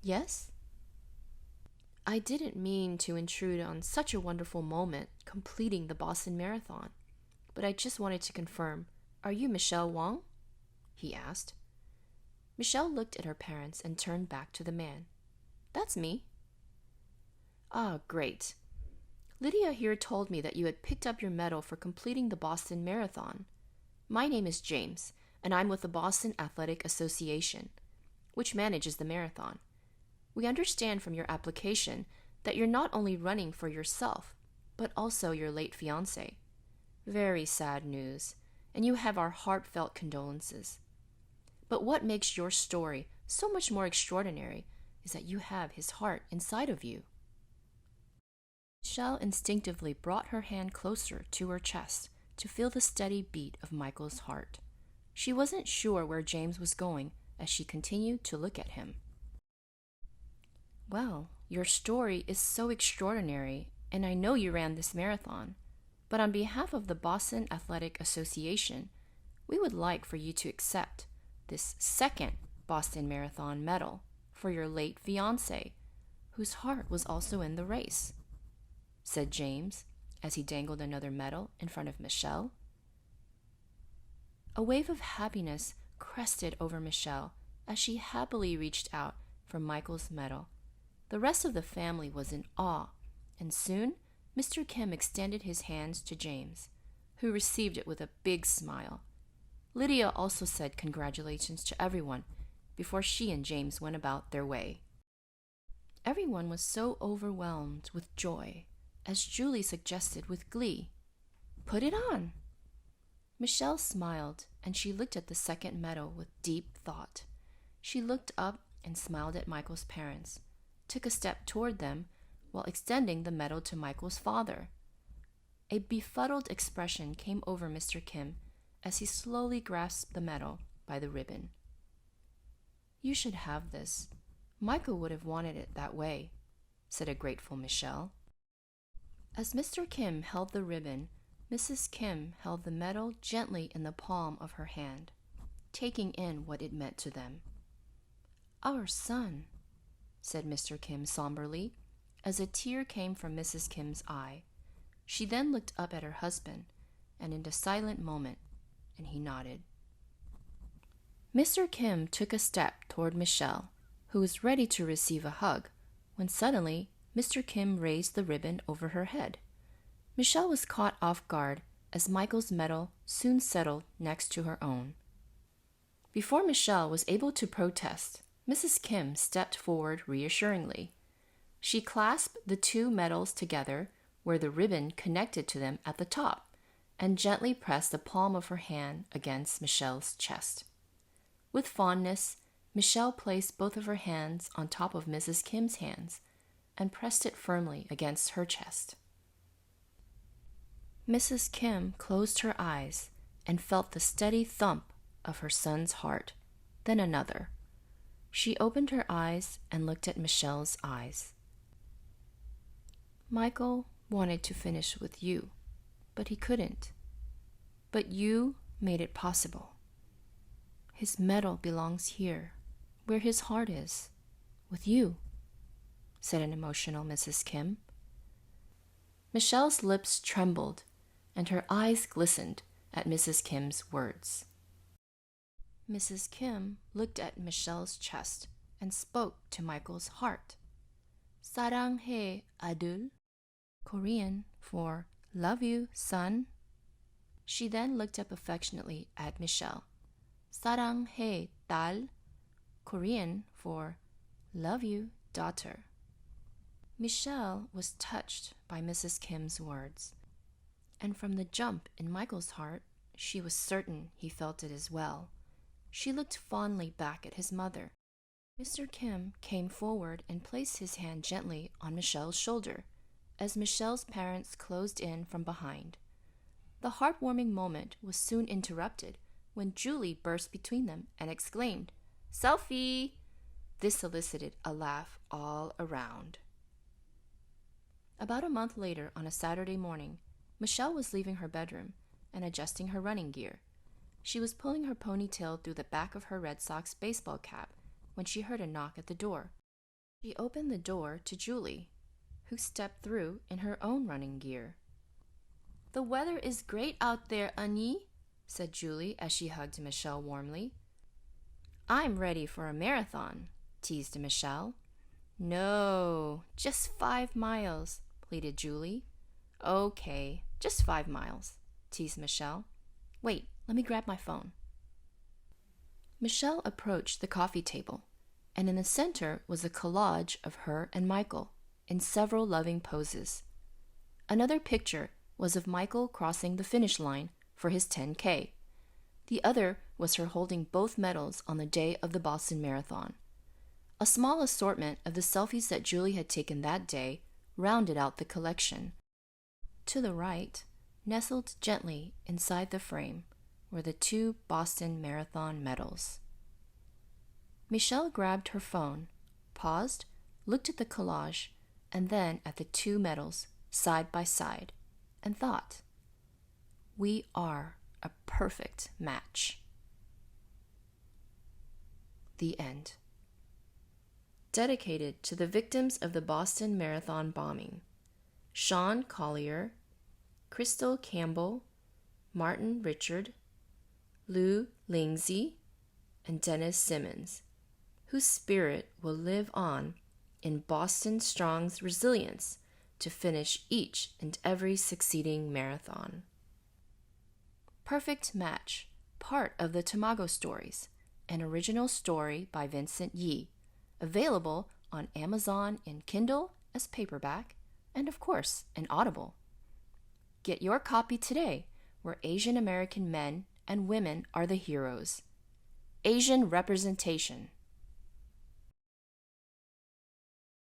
"Yes?" "I didn't mean to intrude on such a wonderful moment, completing the Boston Marathon, but I just wanted to confirm, are you Michelle Wong?" he asked. Michelle looked at her parents and turned back to the man. "That's me." "Ah, great. Lydia here told me that you had picked up your medal for completing the Boston Marathon. My name is James, and I'm with the Boston Athletic Association, which manages the marathon. We understand from your application that you're not only running for yourself, but also your late fiancé. Very sad news, and you have our heartfelt condolences. But what makes your story so much more extraordinary is that you have his heart inside of you." Michelle instinctively brought her hand closer to her chest to feel the steady beat of Michael's heart. She wasn't sure where James was going as she continued to look at him. "Well, your story is so extraordinary, and I know you ran this marathon, but on behalf of the Boston Athletic Association, we would like for you to accept this second Boston Marathon medal for your late fiancé, whose heart was also in the race," said James as he dangled another medal in front of Michelle. A wave of happiness crested over Michelle as she happily reached out for Michael's medal. The rest of the family was in awe, and soon Mr. Kim extended his hands to James, who received it with a big smile. Lydia also said congratulations to everyone before she and James went about their way. Everyone was so overwhelmed with joy, as Julie suggested with glee, "Put it on." Michelle smiled, and she looked at the second medal with deep thought. She looked up and smiled at Michael's parents, took a step toward them while extending the medal to Michael's father. A befuddled expression came over Mr. Kim as he slowly grasped the medal by the ribbon. "You should have this. Michael would have wanted it that way," said a grateful Michelle. As Mr. Kim held the ribbon, Mrs. Kim held the medal gently in the palm of her hand, taking in what it meant to them. "Our son," said Mr. Kim somberly, as a tear came from Mrs. Kim's eye. She then looked up at her husband, and in a silent moment, and he nodded. Mr. Kim took a step toward Michelle, who was ready to receive a hug, when suddenly Mr. Kim raised the ribbon over her head. Michelle was caught off guard as Michael's medal soon settled next to her own. Before Michelle was able to protest, Mrs. Kim stepped forward reassuringly. She clasped the two medals together where the ribbon connected to them at the top and gently pressed the palm of her hand against Michelle's chest. With fondness, Michelle placed both of her hands on top of Mrs. Kim's hands and pressed it firmly against her chest. Mrs. Kim closed her eyes and felt the steady thump of her son's heart, then another. She opened her eyes and looked at Michelle's eyes. Michael wanted to finish with you, but he couldn't. But you made it possible. His medal belongs here, where his heart is, with you, said an emotional Mrs. Kim. Michelle's lips trembled, and her eyes glistened at Mrs. Kim's words. Mrs. Kim looked at Michelle's chest and spoke to Michael's heart. 사랑해, 아들, Korean for love you, son. She then looked up affectionately at Michelle. 사랑해, 딸, Korean for love you, daughter. Michelle was touched by Mrs. Kim's words, and from the jump in Michael's heart, she was certain he felt it as well. She looked fondly back at his mother. Mr. Kim came forward and placed his hand gently on Michelle's shoulder as Michelle's parents closed in from behind. The heartwarming moment was soon interrupted when Julie burst between them and exclaimed, "Selfie!" This elicited a laugh all around. About a month later, on a Saturday morning, Michelle was leaving her bedroom and adjusting her running gear. She was pulling her ponytail through the back of her Red Sox baseball cap when she heard a knock at the door. She opened the door to Julie, who stepped through in her own running gear. "The weather is great out there, Annie," said Julie as she hugged Michelle warmly. "I'm ready for a marathon," teased Michelle. "No, just 5 miles," pleaded Julie. "Okay, just 5 miles," teased Michelle. "Wait, let me grab my phone." Michelle approached the coffee table, and in the center was a collage of her and Michael in several loving poses. Another picture was of Michael crossing the finish line for his 10K. The other was her holding both medals on the day of the Boston Marathon. A small assortment of the selfies that Julie had taken that day rounded out the collection. To the right, nestled gently inside the frame, were the 2 Boston Marathon medals. Michelle grabbed her phone, paused, looked at the collage, and then at the 2 medals side by side, and thought, "We are a perfect match." The end. Dedicated to the victims of the Boston Marathon bombing: Sean Collier, Crystal Campbell, Martin Richard, Lou Lingsey, and Dennis Simmons, whose spirit will live on in Boston Strong's resilience to finish each and every succeeding marathon. Perfect Match, part of the Tamago Stories, an original story by Vincent Yee, available on Amazon in Kindle as paperback and, of course, in Audible. Get your copy today, where Asian American men and women are the heroes. Asian representation.